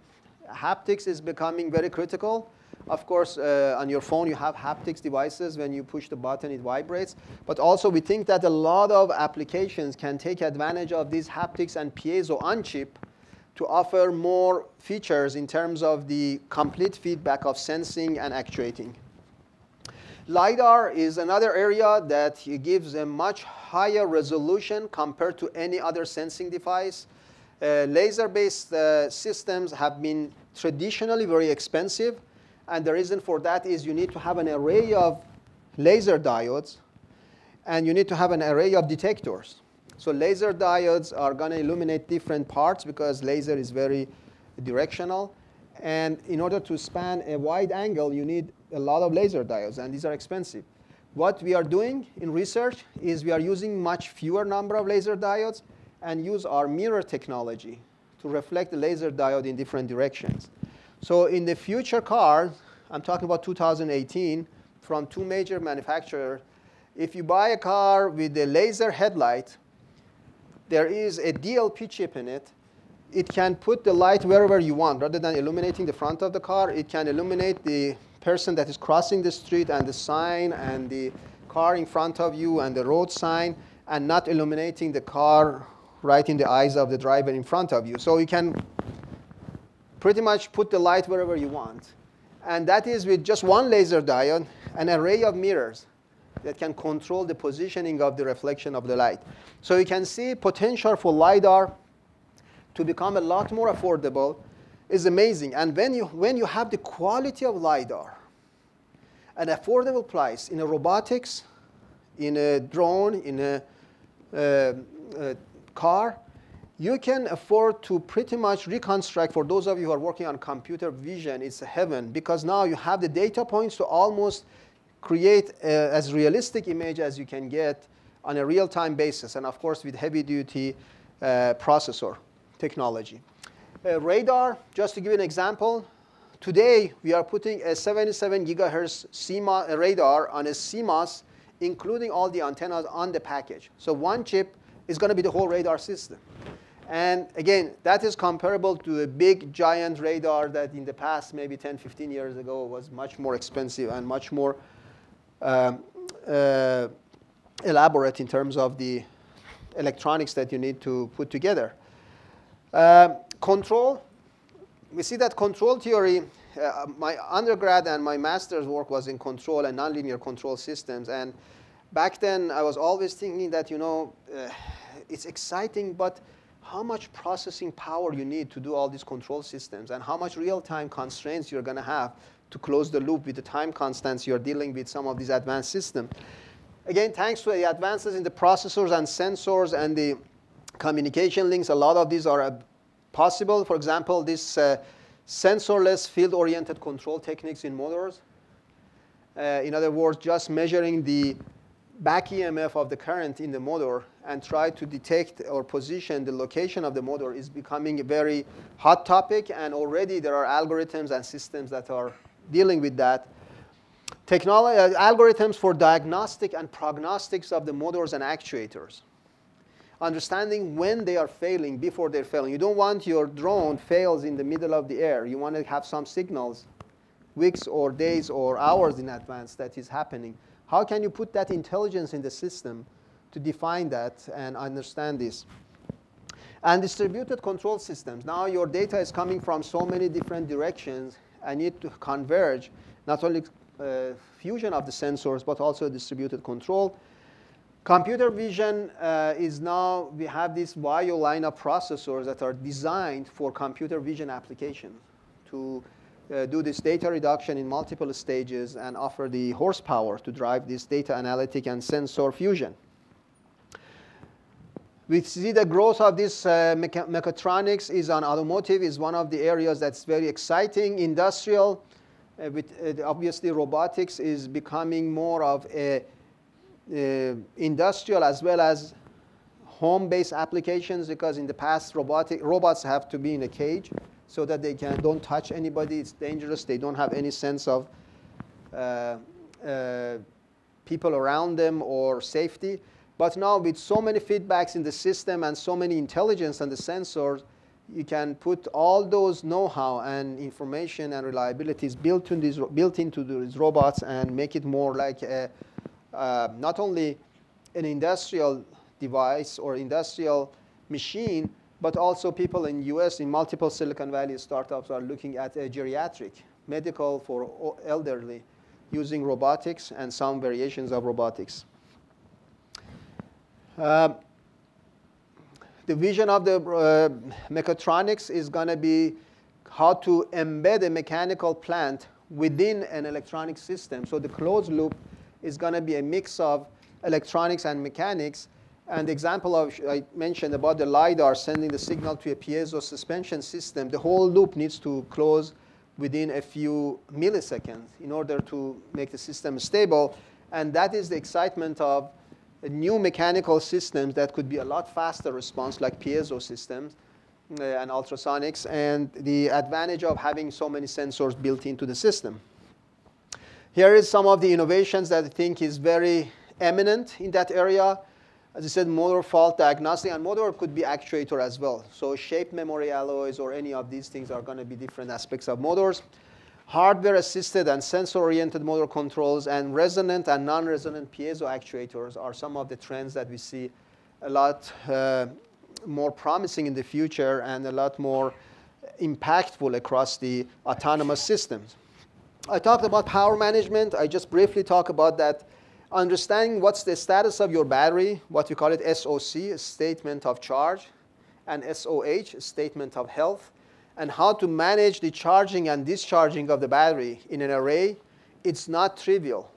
B: Haptics is becoming very critical. Of course, on your phone, you have haptics devices. When you push the button, it vibrates. But also, we think that a lot of applications can take advantage of these haptics and piezo on chip to offer more features in terms of the complete feedback of sensing and actuating. LiDAR is another area that gives a much higher resolution compared to any other sensing device. Laser-based systems have been traditionally very expensive. And the reason for that is you need to have an array of laser diodes, and you need to have an array of detectors. So laser diodes are going to illuminate different parts because laser is very directional. And in order to span a wide angle, you need a lot of laser diodes, and these are expensive. What we are doing in research is we are using much fewer number of laser diodes and use our mirror technology to reflect the laser diode in different directions. So in the future cars, I'm talking about 2018, from two major manufacturers, if you buy a car with a laser headlight, there is a DLP chip in it. It can put the light wherever you want. Rather than illuminating the front of the car, it can illuminate the person that is crossing the street and the sign and the car in front of you and the road sign, and not illuminating the car right in the eyes of the driver in front of you. So you can pretty much put the light wherever you want. And that is with just one laser diode, an array of mirrors that can control the positioning of the reflection of the light. So you can see potential for LiDAR to become a lot more affordable is amazing. And when you have the quality of LiDAR, an affordable price in a robotics, in a drone, in a car, you can afford to pretty much reconstruct. For those of you who are working on computer vision, it's a heaven, because now you have the data points to almost create as realistic image as you can get on a real-time basis, and of course with heavy-duty processor technology. Radar, just to give you an example, today we are putting a 77 gigahertz CMOS radar on a CMOS, including all the antennas on the package. So one chip is going to be the whole radar system. And again, that is comparable to a big, giant radar that in the past, maybe 10, 15 years ago, was much more expensive and much more elaborate in terms of the electronics that you need to put together. Control, we see that control theory, my undergrad and my master's work was in control and nonlinear control systems. And back then, I was always thinking that, it's exciting, but how much processing power you need to do all these control systems, and how much real-time constraints you're going to have to close the loop with the time constants you're dealing with some of these advanced systems. Again, thanks to the advances in the processors and sensors and the communication links, a lot of these are possible. For example, this sensorless field-oriented control techniques in motors. In other words, just measuring the back EMF of the current in the motor and try to detect or position the location of the motor is becoming a very hot topic, and already there are algorithms and systems that are dealing with that. Algorithms for diagnostic and prognostics of the motors and actuators. Understanding when they are failing before they're failing. You don't want your drone fails in the middle of the air. You want to have some signals weeks or days or hours in advance that is happening. How can you put that intelligence in the system to define that and understand this? And distributed control systems. Now your data is coming from so many different directions and need to converge, not only fusion of the sensors, but also distributed control. Computer vision is now, we have this VIO line of processors that are designed for computer vision applications to do this data reduction in multiple stages and offer the horsepower to drive this data analytic and sensor fusion. We see the growth of this mechatronics is on automotive is one of the areas that's very exciting. Industrial, obviously robotics is becoming more of a industrial as well as home-based applications, because in the past robots have to be in a cage so that they don't touch anybody. It's dangerous. They don't have any sense of people around them or safety. But now with so many feedbacks in the system and so many intelligence on the sensors, you can put all those know-how and information and reliabilities built into these robots and make it more like not only an industrial device or industrial machine, but also people in US, in multiple Silicon Valley startups are looking at a geriatric, medical for elderly, using robotics and some variations of robotics. The vision of the mechatronics is going to be how to embed a mechanical plant within an electronic system. So the closed loop is going to be a mix of electronics and mechanics. And the example I mentioned about the LiDAR sending the signal to a piezo suspension system, the whole loop needs to close within a few milliseconds in order to make the system stable. And that is the excitement of new mechanical systems that could be a lot faster response, like piezo systems and ultrasonics, and the advantage of having so many sensors built into the system. Here is some of the innovations that I think is very eminent in that area. As I said, motor fault diagnostic, and motor could be actuator as well. So shape memory alloys or any of these things are going to be different aspects of motors. Hardware-assisted and sensor-oriented motor controls, and resonant and non-resonant piezo actuators are some of the trends that we see a lot more promising in the future and a lot more impactful across the autonomous systems. I talked about power management. I just briefly talk about that. Understanding what's the status of your battery, what we call it SOC, a statement of charge, and SOH, a statement of health, and how to manage the charging and discharging of the battery in an array. It's not trivial.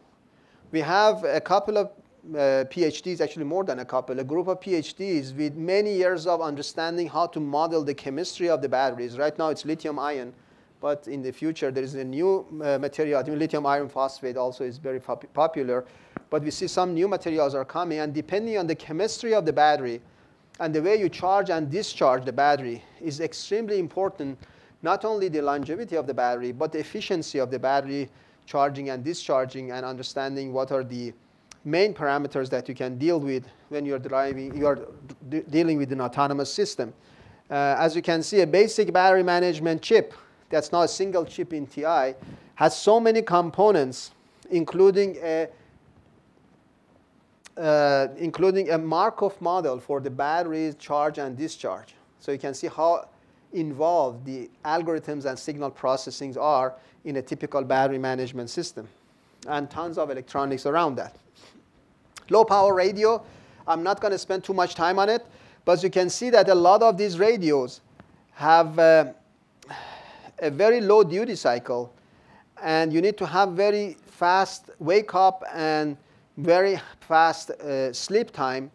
B: We have a couple of PhDs, actually more than a couple, a group of PhDs with many years of understanding how to model the chemistry of the batteries. Right now it's lithium ion, but in the future there is a new material. I think lithium iron phosphate also is very popular. But we see some new materials are coming, and depending on the chemistry of the battery and the way you charge and discharge the battery is extremely important, not only the longevity of the battery, but the efficiency of the battery charging and discharging, and understanding what are the main parameters that you can deal with when you're dealing with an autonomous system. As you can see, a basic battery management chip that's not a single chip in TI has so many components, including a Markov model for the battery charge and discharge. So you can see how involved the algorithms and signal processing are in a typical battery management system, and tons of electronics around that. Low power radio, I'm not going to spend too much time on it, but you can see that a lot of these radios have a very low duty cycle, and you need to have very fast wake up and very fast sleep time,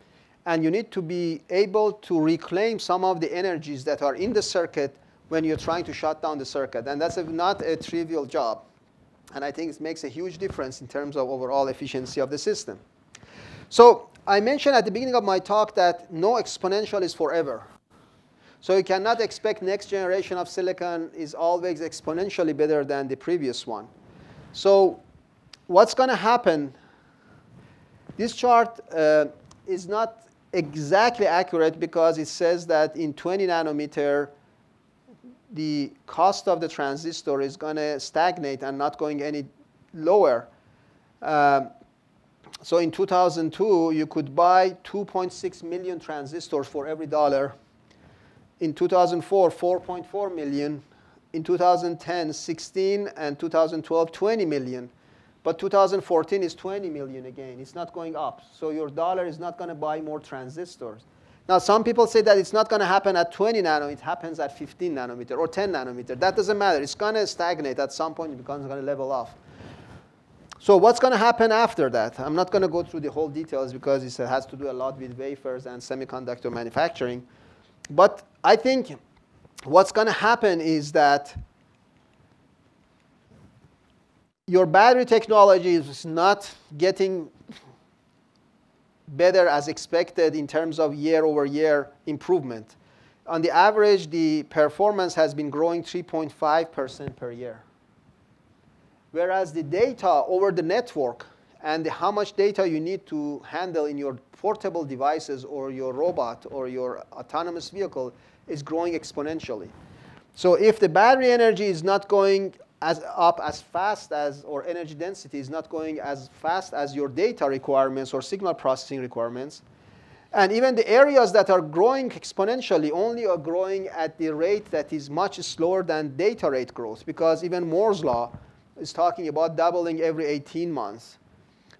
B: and you need to be able to reclaim some of the energies that are in the circuit when you're trying to shut down the circuit. And that's not a trivial job. And I think it makes a huge difference in terms of overall efficiency of the system. So I mentioned at the beginning of my talk that no exponential is forever. So you cannot expect next generation of silicon is always exponentially better than the previous one. So what's going to happen? This chart is not exactly accurate because it says that in 20 nanometer, the cost of the transistor is going to stagnate and not going any lower. So in 2002, you could buy 2.6 million transistors for every $1. In 2004, 4.4 million. In 2010, 16, and 2012, 20 million. But 2014 is 20 million again. It's not going up. So your dollar is not going to buy more transistors. Now, some people say that it's not going to happen at 20 nanometer. It happens at 15 nanometer or 10 nanometer. That doesn't matter. It's going to stagnate at some point. It becomes going to level off. So what's going to happen after that? I'm not going to go through the whole details because it has to do a lot with wafers and semiconductor manufacturing. But I think what's going to happen is that your battery technology is not getting better as expected in terms of year-over-year improvement. On the average, the performance has been growing 3.5% per year. Whereas the data over the network and how much data you need to handle in your portable devices or your robot or your autonomous vehicle is growing exponentially. So if the battery energy is not going up as fast as, or energy density is not going as fast as your data requirements or signal processing requirements, and even the areas that are growing exponentially only are growing at the rate that is much slower than data rate growth, because even Moore's law is talking about doubling every 18 months,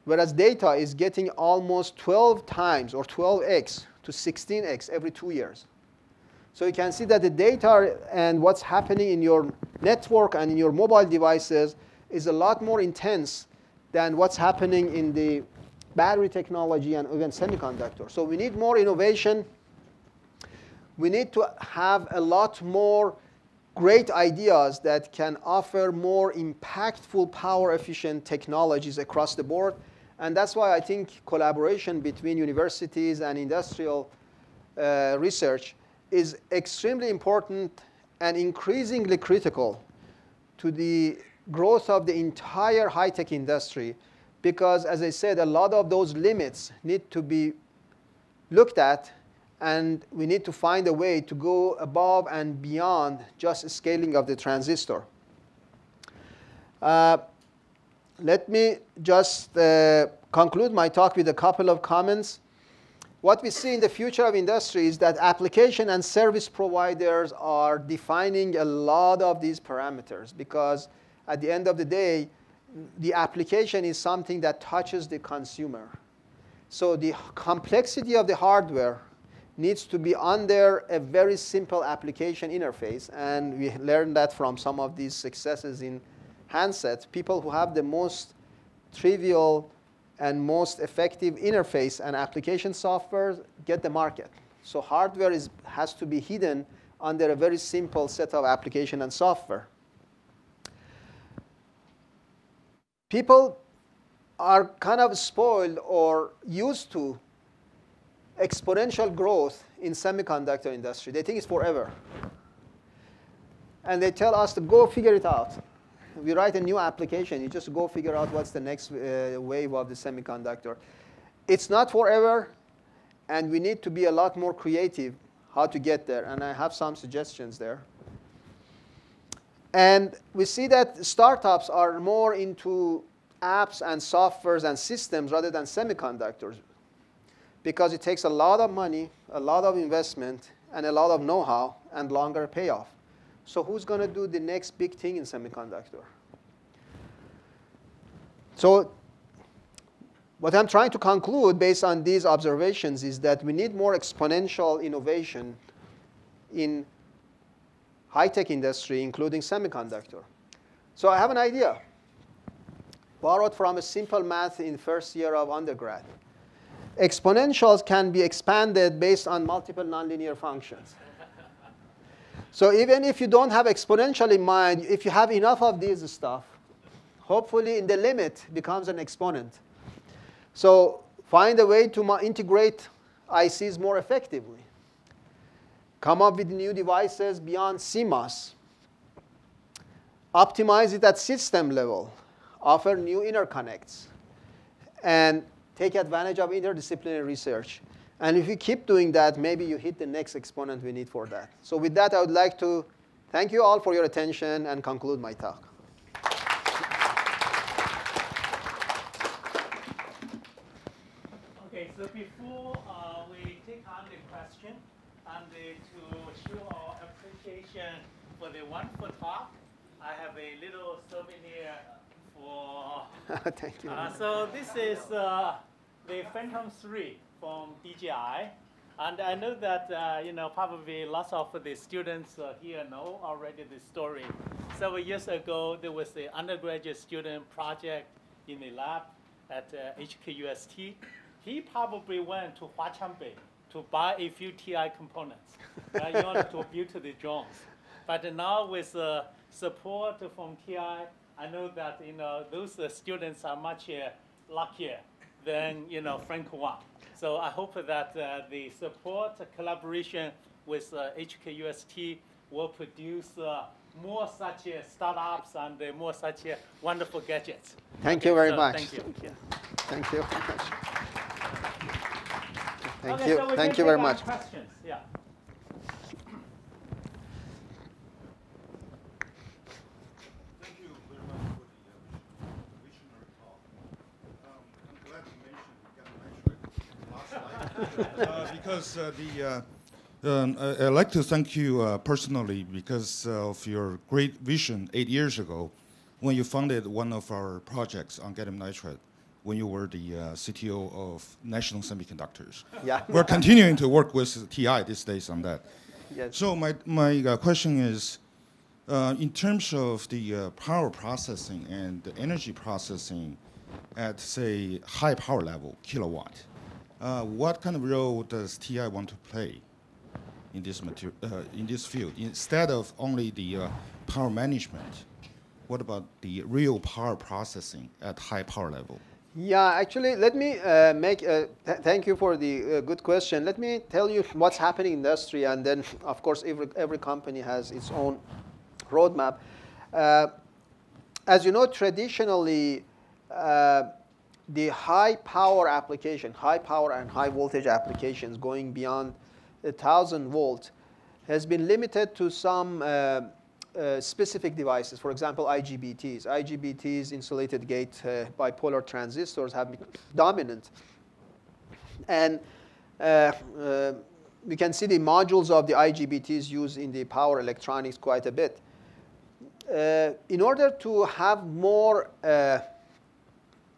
B: whereas data is getting almost 12 times or 12x to 16x every 2 years. So you can see that the data and what's happening in your network and in your mobile devices is a lot more intense than what's happening in the battery technology and even semiconductor. So we need more innovation. We need to have a lot more great ideas that can offer more impactful, power-efficient technologies across the board. And that's why I think collaboration between universities and industrial research is extremely important and increasingly critical to the growth of the entire high-tech industry, because, as I said, a lot of those limits need to be looked at, and we need to find a way to go above and beyond just scaling of the transistor. Let me just conclude my talk with a couple of comments. What we see in the future of industry is that application and service providers are defining a lot of these parameters, because at the end of the day, the application is something that touches the consumer. So the complexity of the hardware needs to be under a very simple application interface. And we learned that from some of these successes in handsets. People who have the most trivial and most effective interface and application software get the market. So hardware has to be hidden under a very simple set of application and software. People are kind of spoiled or used to exponential growth in semiconductor industry. They think it's forever. And they tell us to go figure it out. We write a new application. You just go figure out what's the next wave of the semiconductor. It's not forever, and we need to be a lot more creative how to get there. And I have some suggestions there. And we see that startups are more into apps and softwares and systems rather than semiconductors, because it takes a lot of money, a lot of investment, and a lot of know-how and longer payoff. So who's going to do the next big thing in semiconductor? So what I'm trying to conclude based on these observations is that we need more exponential innovation in high-tech industry, including semiconductor. So I have an idea, borrowed from a simple math in first year of undergrad. Exponentials can be expanded based on multiple nonlinear functions. So even if you don't have exponential in mind, if you have enough of these stuff, hopefully in the limit becomes an exponent. So find a way to integrate ICs more effectively. Come up with new devices beyond CMOS. Optimize it at system level. Offer new interconnects. And take advantage of interdisciplinary research. And if you keep doing that, maybe you hit the next exponent we need for that. So with that, I would like to thank you all for your attention and conclude my talk.
A: OK, so before we take on the question and to show our appreciation for the wonderful talk, I have a little souvenir for.
B: Thank you.
A: So this is the Phantom 3 from DJI. And I know that, probably lots of the students here know already the story. Several years ago, there was an undergraduate student project in the lab at HKUST. He probably went to Huaqiangbei to buy a few TI components in order to build the drones. But now with support from TI, I know that those students are much luckier than Frank Wang. So I hope that the support collaboration with HKUST will produce more such startups and more such wonderful gadgets.
B: Thank you very much.
A: Thank you. Yeah.
B: Thank you. Thank
A: Okay,
B: you.
A: so
B: Thank you very much.
A: Questions. Yeah.
C: Thank you very much for the visionary talk. I'm glad you mentioned gallium nitride last slide because I'd like to thank you personally because of your great vision 8 years ago when you funded one of our projects on gallium nitride when you were the CTO of National Semiconductors.
B: Yeah.
C: We're continuing to work with TI these days on that.
B: Yes.
C: So my question is, in terms of the power processing and the energy processing at, say, high power level, kilowatt, what kind of role does TI want to play in this field? Instead of only the power management, what about the real power processing at high power level?
B: Yeah, actually, let me thank you for the good question. Let me tell you what's happening in industry, and then, of course, every company has its own roadmap. As you know, traditionally, the high power application, high power and high voltage applications going beyond 1,000 volt has been limited to some specific devices. For example, IGBTs. IGBTs, insulated gate bipolar transistors, have been dominant. And we can see the modules of the IGBTs used in the power electronics quite a bit. In order to have more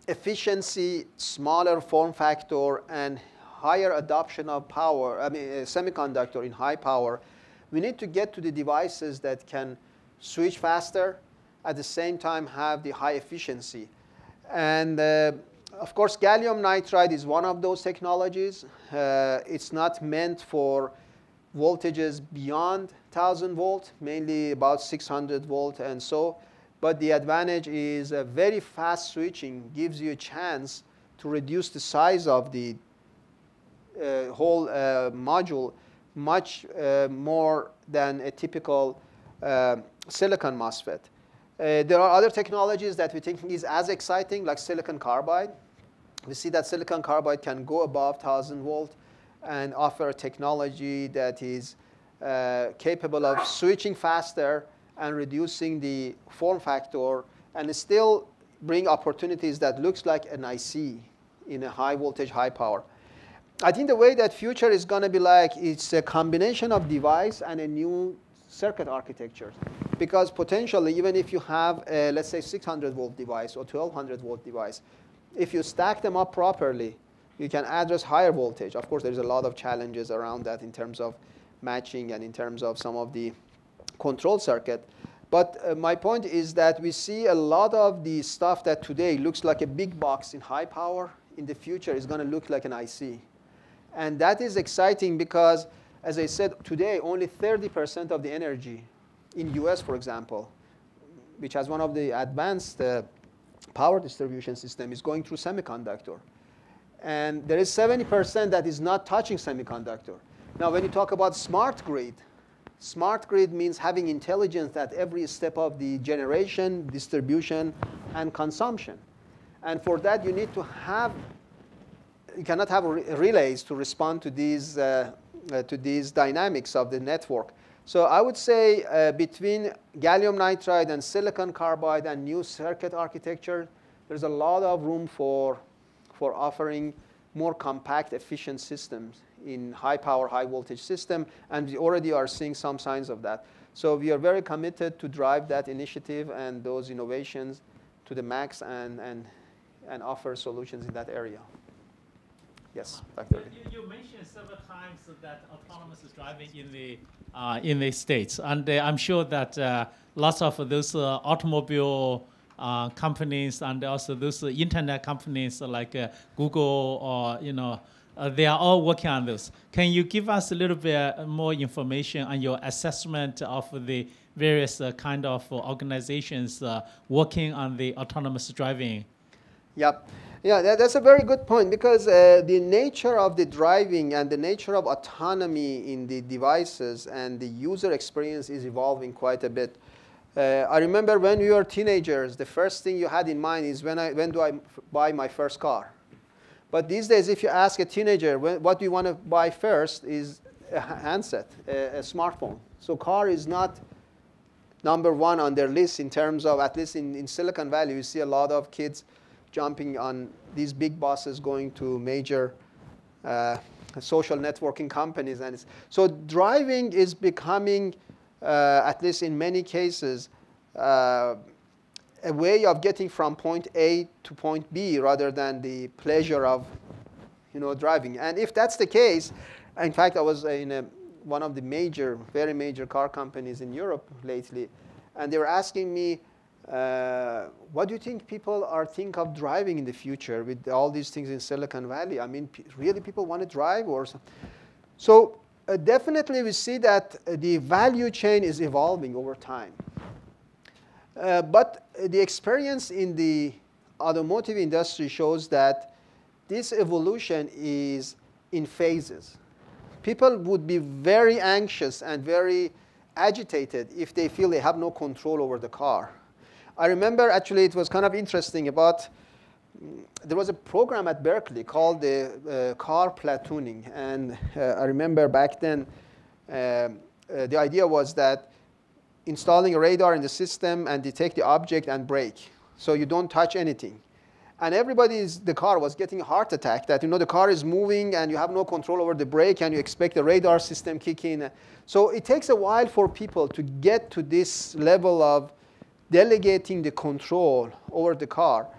B: efficiency, smaller form factor, and higher adoption of power, semiconductor in high power, we need to get to the devices that can switch faster, at the same time have the high efficiency. And of course, gallium nitride is one of those technologies. It's not meant for voltages beyond 1,000 volt, mainly about 600 volt and so. But the advantage is very fast switching gives you a chance to reduce the size of the whole module much more than a typical silicon MOSFET. There are other technologies that we think is as exciting, like silicon carbide. We see that silicon carbide can go above 1,000 volt and offer a technology that is capable of switching faster and reducing the form factor, and still bring opportunities that looks like an IC in a high voltage, high power. I think the way that future is going to be like, it's a combination of device and a new circuit architecture. Because potentially, even if you have a, let's say, 600 volt device or 1,200 volt device, if you stack them up properly, you can address higher voltage. Of course, there's a lot of challenges around that in terms of matching and in terms of some of the control circuit. But my point is that we see a lot of the stuff that today looks like a big box in high power, in the future is going to look like an IC. And that is exciting because, as I said, today only 30% of the energy in US, for example, which has one of the advanced power distribution system, is going through semiconductor. And there is 70% that is not touching semiconductor. Now, when you talk about smart grid means having intelligence at every step of the generation, distribution, and consumption. And for that, you need to have, you cannot have relays to respond to these dynamics of the network. So I would say between gallium nitride and silicon carbide and new circuit architecture, there's a lot of room for offering more compact, efficient systems in high power, high voltage system. And we already are seeing some signs of that. So we are very committed to drive that initiative and those innovations to the max and offer solutions in that area. Yes, Dr.
A: You mentioned several times that autonomous driving in the States, and I'm sure that lots of those automobile companies and also those internet companies like Google or they are all working on this. Can you give us a little bit more information on your assessment of the various kind of organizations working on the autonomous driving?
B: Yep. Yeah, that's a very good point, because the nature of the driving and the nature of autonomy in the devices and the user experience is evolving quite a bit. I remember when we were teenagers, the first thing you had in mind is when do I buy my first car? But these days, if you ask a teenager what do you want to buy first, is a handset, a smartphone. So car is not number one on their list in terms of, at least in Silicon Valley, you see a lot of kids jumping on these big buses going to major social networking companies. And so driving is becoming, at least in many cases, a way of getting from point A to point B rather than the pleasure of driving. And if that's the case, in fact, I was in one of the very major car companies in Europe lately, and they were asking me, what do you think people are think of driving in the future with all these things in Silicon Valley? I mean, really people want to drive or something? So definitely we see that the value chain is evolving over time. But the experience in the automotive industry shows that this evolution is in phases. People would be very anxious and very agitated if they feel they have no control over the car. I remember, actually, it was kind of interesting about, there was a program at Berkeley called the car platooning. And I remember back then, the idea was that installing a radar in the system and detect the object and brake, so you don't touch anything. And the car was getting a heart attack that, the car is moving and you have no control over the brake and you expect the radar system kick in. So it takes a while for people to get to this level of delegating the control over the car.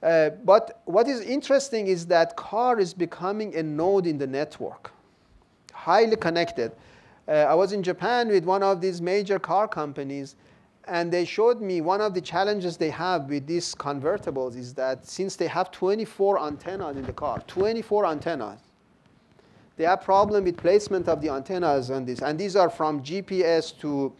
B: But what is interesting is that car is becoming a node in the network, highly connected. I was in Japan with one of these major car companies, and they showed me one of the challenges they have with these convertibles is that since they have 24 antennas in the car, 24 antennas, they have problem with placement of the antennas on this. And these are from GPS to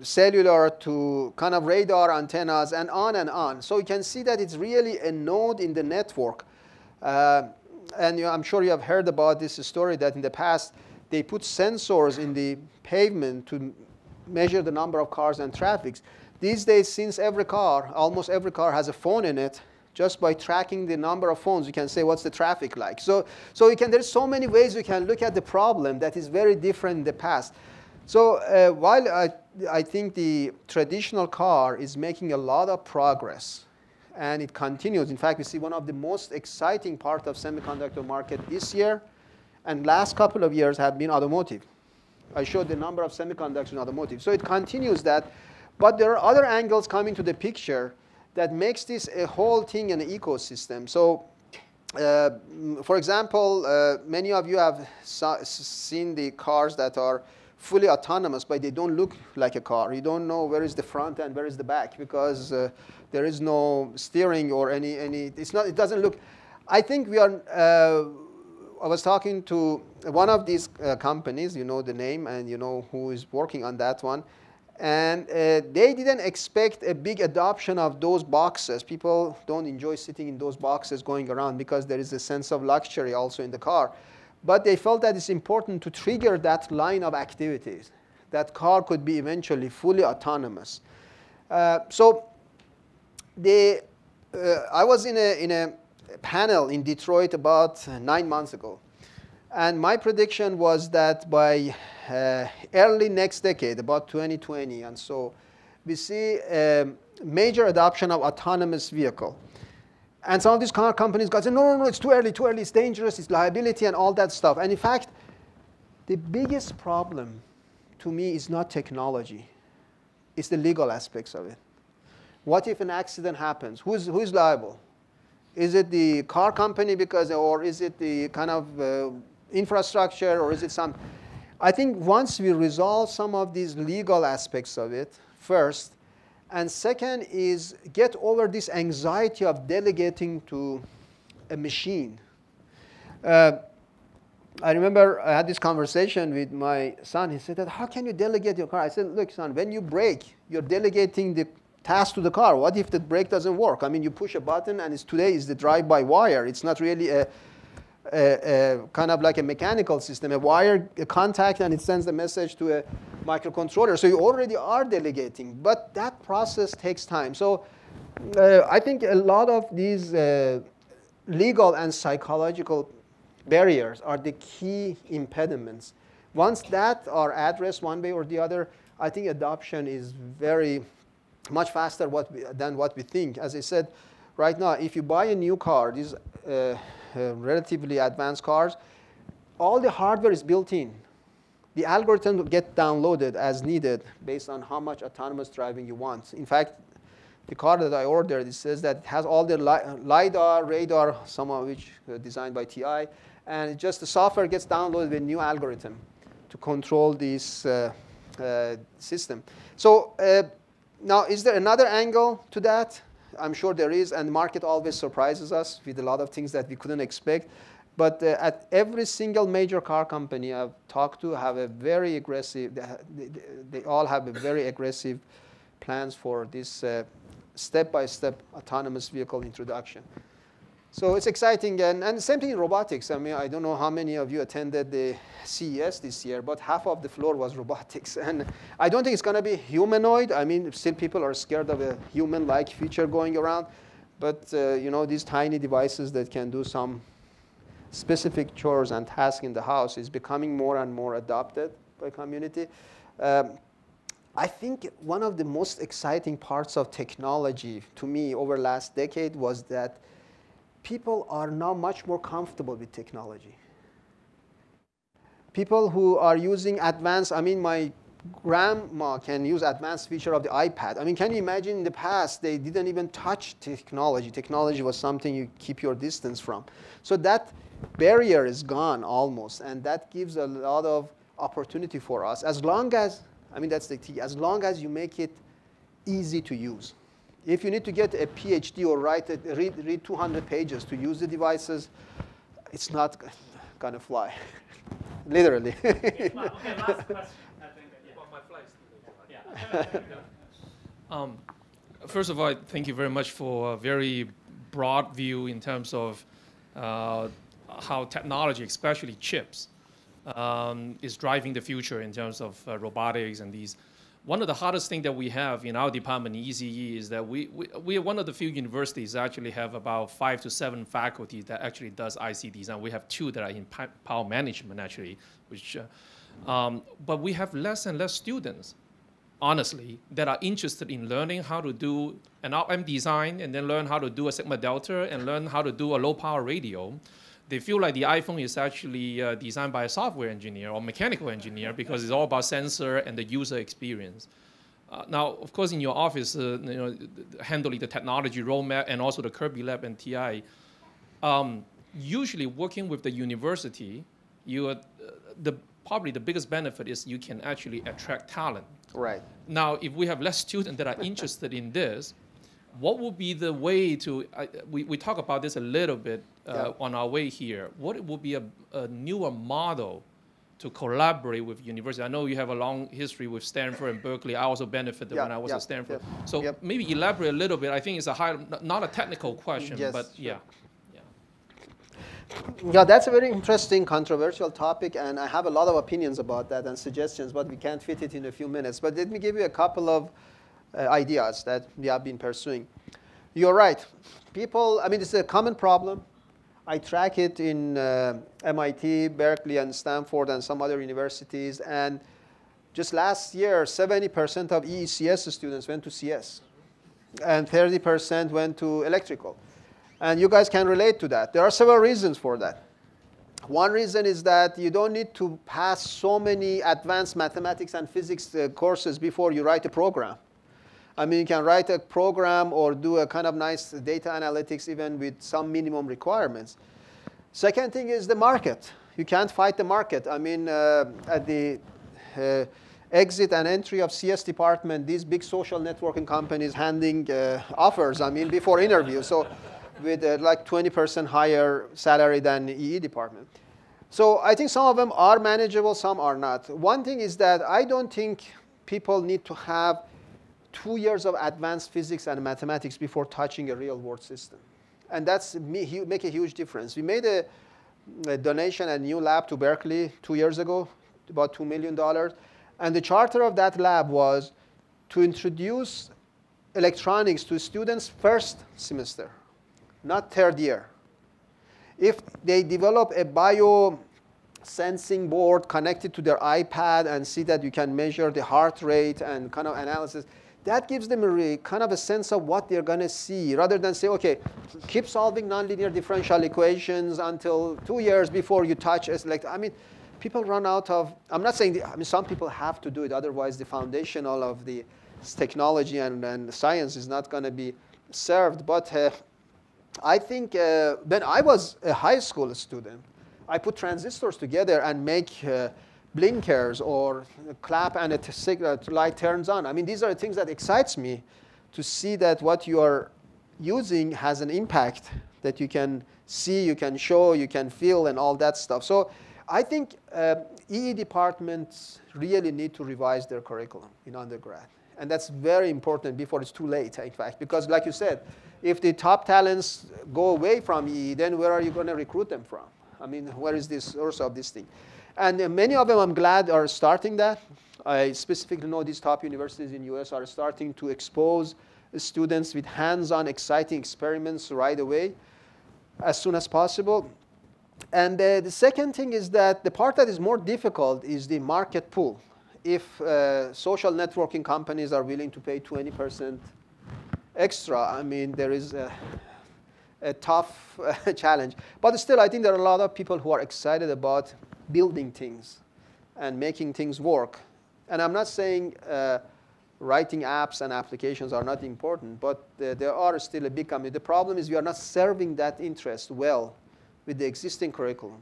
B: cellular to kind of radar antennas and on and on. So you can see that it's really a node in the network. And I'm sure you have heard about this story that in the past, they put sensors in the pavement to measure the number of cars and traffic. These days, since almost every car has a phone in it, just by tracking the number of phones, you can say what's the traffic like. So there's so many ways you can look at the problem that is very different in the past. So while I think the traditional car is making a lot of progress, and it continues. In fact, we see one of the most exciting part of semiconductor market this year and last couple of years have been automotive. I showed the number of semiconductors in automotive. So it continues that. But there are other angles coming to the picture that makes this a whole thing an ecosystem. So for example, many of you have seen the cars that are fully autonomous, but they don't look like a car. You don't know where is the front and where is the back because there is no steering or any. It doesn't look. I think we are. I was talking to one of these companies. You know the name and you know who is working on that one. And they didn't expect a big adoption of those boxes. People don't enjoy sitting in those boxes going around because there is a sense of luxury also in the car. But they felt that it's important to trigger that line of activities. That car could be eventually fully autonomous. So I was in a panel in Detroit about 9 months ago. And my prediction was that by early next decade, about 2020, and so we see a major adoption of autonomous vehicle. And some of these car companies got said, no, it's too early, it's dangerous, it's liability and all that stuff. And in fact, the biggest problem to me is not technology. It's the legal aspects of it. What if an accident happens? Who's liable? Is it the car company or is it the kind of infrastructure, or is it some? I think once we resolve some of these legal aspects of it first, and second is get over this anxiety of delegating to a machine. I remember I had this conversation with my son. He said, how can you delegate your car? I said, look, son, when you brake, you're delegating the task to the car. What if the brake doesn't work? I mean, you push a button, and today is the drive-by-wire. It's not really a kind of like a mechanical system, a wire, a contact, and it sends a message to a microcontroller. So you already are delegating, but that process takes time. So I think a lot of these legal and psychological barriers are the key impediments. Once that are addressed one way or the other, I think adoption is very much faster than what we think. As I said, right now, if you buy a new car, these relatively advanced cars, all the hardware is built in. The algorithm will get downloaded as needed based on how much autonomous driving you want. In fact, the car that I ordered, it says that it has all the LiDAR, radar, some of which designed by TI, and just the software gets downloaded with a new algorithm to control this system. So now, is there another angle to that? I'm sure there is, and the market always surprises us with a lot of things that we couldn't expect. But at every single major car company I've talked to have a very aggressive, they all have a very aggressive plans for this step-by-step autonomous vehicle introduction. So it's exciting, and the same thing in robotics. I mean, I don't know how many of you attended the CES this year, but half of the floor was robotics. And I don't think it's going to be humanoid. I mean, still people are scared of a human-like feature going around. But these tiny devices that can do some specific chores and tasks in the house is becoming more and more adopted by community. I think one of the most exciting parts of technology to me over the last decade was that people are now much more comfortable with technology. People who are using advanced, I mean, my grandma can use advanced feature of the iPad. I mean, can you imagine in the past, they didn't even touch technology. Technology was something you keep your distance from. So that barrier is gone almost, and that gives a lot of opportunity for us. As long as, I mean, that's the key, as long as you make it easy to use. If you need to get a PhD or read 200 pages to use the devices, it's not going to fly, literally.
A: Okay, last question. I think. Yeah.
D: First of all, thank you very much for a very broad view in terms of how technology, especially chips, is driving the future in terms of robotics and these. One of the hardest things that we have in our department, ECE, is that we are one of the few universities that actually have about 5 to 7 faculty that actually does IC design. We have 2 that are in power management, actually, which, but we have less and less students, honestly, that are interested in learning how to do an op-amp design and then learn how to do a Sigma Delta and learn how to do a low-power radio. They feel like the iPhone is actually designed by a software engineer or mechanical engineer because it's all about sensor and the user experience. Now, of course, in your office, handling the technology roadmap and also the Kilby lab and TI, usually working with the university, probably the biggest benefit is you can actually attract talent.
B: Right.
D: Now, if we have less students that are interested in this, what would be the way to, we talk about this a little bit on our way here, what would be a newer model to collaborate with university? I know you have a long history with Stanford and Berkeley. I also benefited when I was at Stanford. So maybe elaborate a little bit. I think it's not a technical question, but
B: sure. Yeah, that's a very interesting, controversial topic, and I have a lot of opinions about that and suggestions, but we can't fit it in a few minutes. But let me give you a couple of ideas that we have been pursuing. You're right. People, I mean, it's a common problem. I track it in MIT, Berkeley, and Stanford, and some other universities. And just last year, 70% of EECS students went to CS, and 30% went to electrical. And you guys can relate to that. There are several reasons for that. One reason is that you don't need to pass so many advanced mathematics and physics courses before you write a program. I mean, you can write a program or do a kind of nice data analytics even with some minimum requirements. Second thing is the market. You can't fight the market. I mean, at the exit and entry of CS department, these big social networking companies handing offers, I mean, before interview. So with like 20% higher salary than the EE department. So I think some of them are manageable, some are not. One thing is that I don't think people need to have 2 years of advanced physics and mathematics before touching a real world system. And that's make a huge difference. We made a donation, a new lab to Berkeley 2 years ago, about $2 million. And the charter of that lab was to introduce electronics to students first semester, not third year. If they develop a bio-sensing board connected to their iPad and see that you can measure the heart rate and kind of analysis, that gives them a kind of a sense of what they're going to see, rather than say, OK, keep solving nonlinear differential equations until 2 years before you touch it. Like, I mean, people run out of, I'm not saying, I mean, some people have to do it. Otherwise, the foundational of the technology and science is not going to be served. But I think when I was a high school student, I put transistors together and make blinkers or clap and a signal light turns on. I mean, these are things that excites me to see that what you are using has an impact that you can see, you can show, you can feel, and all that stuff. So I think EE departments really need to revise their curriculum in undergrad. And that's very important before it's too late, in fact, because like you said, if the top talents go away from EE, then where are you going to recruit them from? I mean, where is the source of this thing? And many of them, I'm glad, are starting that. I specifically know these top universities in the US are starting to expose students with hands-on, exciting experiments right away, as soon as possible. And the second thing is that the part that is more difficult is the market pull. If social networking companies are willing to pay 20% extra, I mean, there is a tough challenge. But still, I think there are a lot of people who are excited about building things and making things work. And I'm not saying writing apps and applications are not important, but there are still a big community. The problem is we are not serving that interest well with the existing curriculum.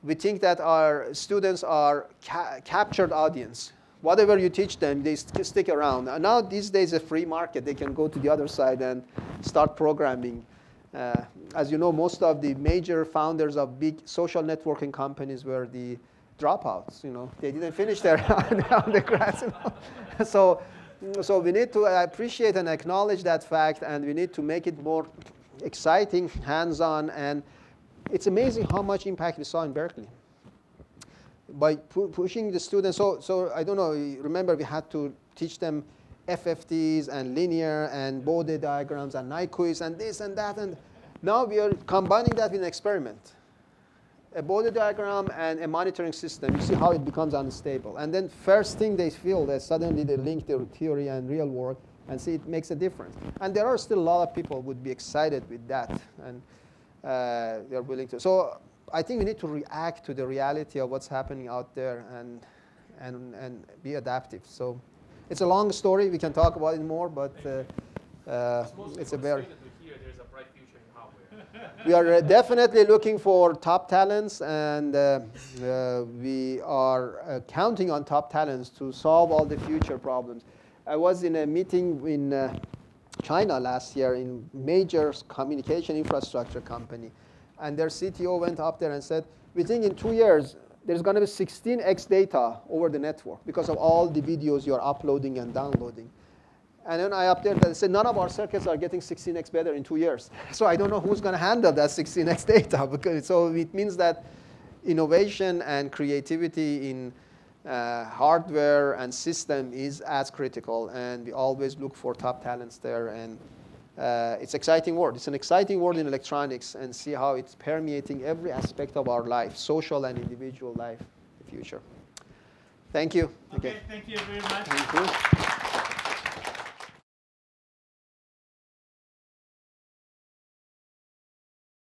B: We think that our students are captured audience. Whatever you teach them, they stick around. And now these days, a free market, they can go to the other side and start programming. As you know, most of the major founders of big social networking companies were the dropouts. You know, they didn't finish their undergrads. You know? So we need to appreciate and acknowledge that fact, and we need to make it more exciting, hands-on, and it's amazing how much impact we saw in Berkeley by pushing the students. So I don't know. Remember, we had to teach them FFTs and linear and Bode diagrams and Nyquist and this and that. And now we are combining that with an experiment. A Bode diagram and a monitoring system. You see how it becomes unstable. And then first thing they feel that suddenly they link their theory and real world and see it makes a difference. And there are still a lot of people who would be excited with that. And they're willing to. So I think we need to react to the reality of what's happening out there and be adaptive. So it's a long story. We can talk about it more, but it's a very.
D: There's a bright future in hardware.
B: We are definitely looking for top talents, and we are counting on top talents to solve all the future problems. I was in a meeting in China last year in major communication infrastructure company, and their CTO went up there and said, we think in 2 years, there's going to be 16x data over the network because of all the videos you're uploading and downloading. And then I updated and said, none of our circuits are getting 16x better in 2 years. So I don't know who's going to handle that 16x data. Because, so it means that innovation and creativity in hardware and system is as critical. And we always look for top talents there. And it's an exciting world. It's an exciting world in electronics, and see how it's permeating every aspect of our life, social and individual life in the future. Thank you.
A: Okay, thank you very much.
B: Thank you.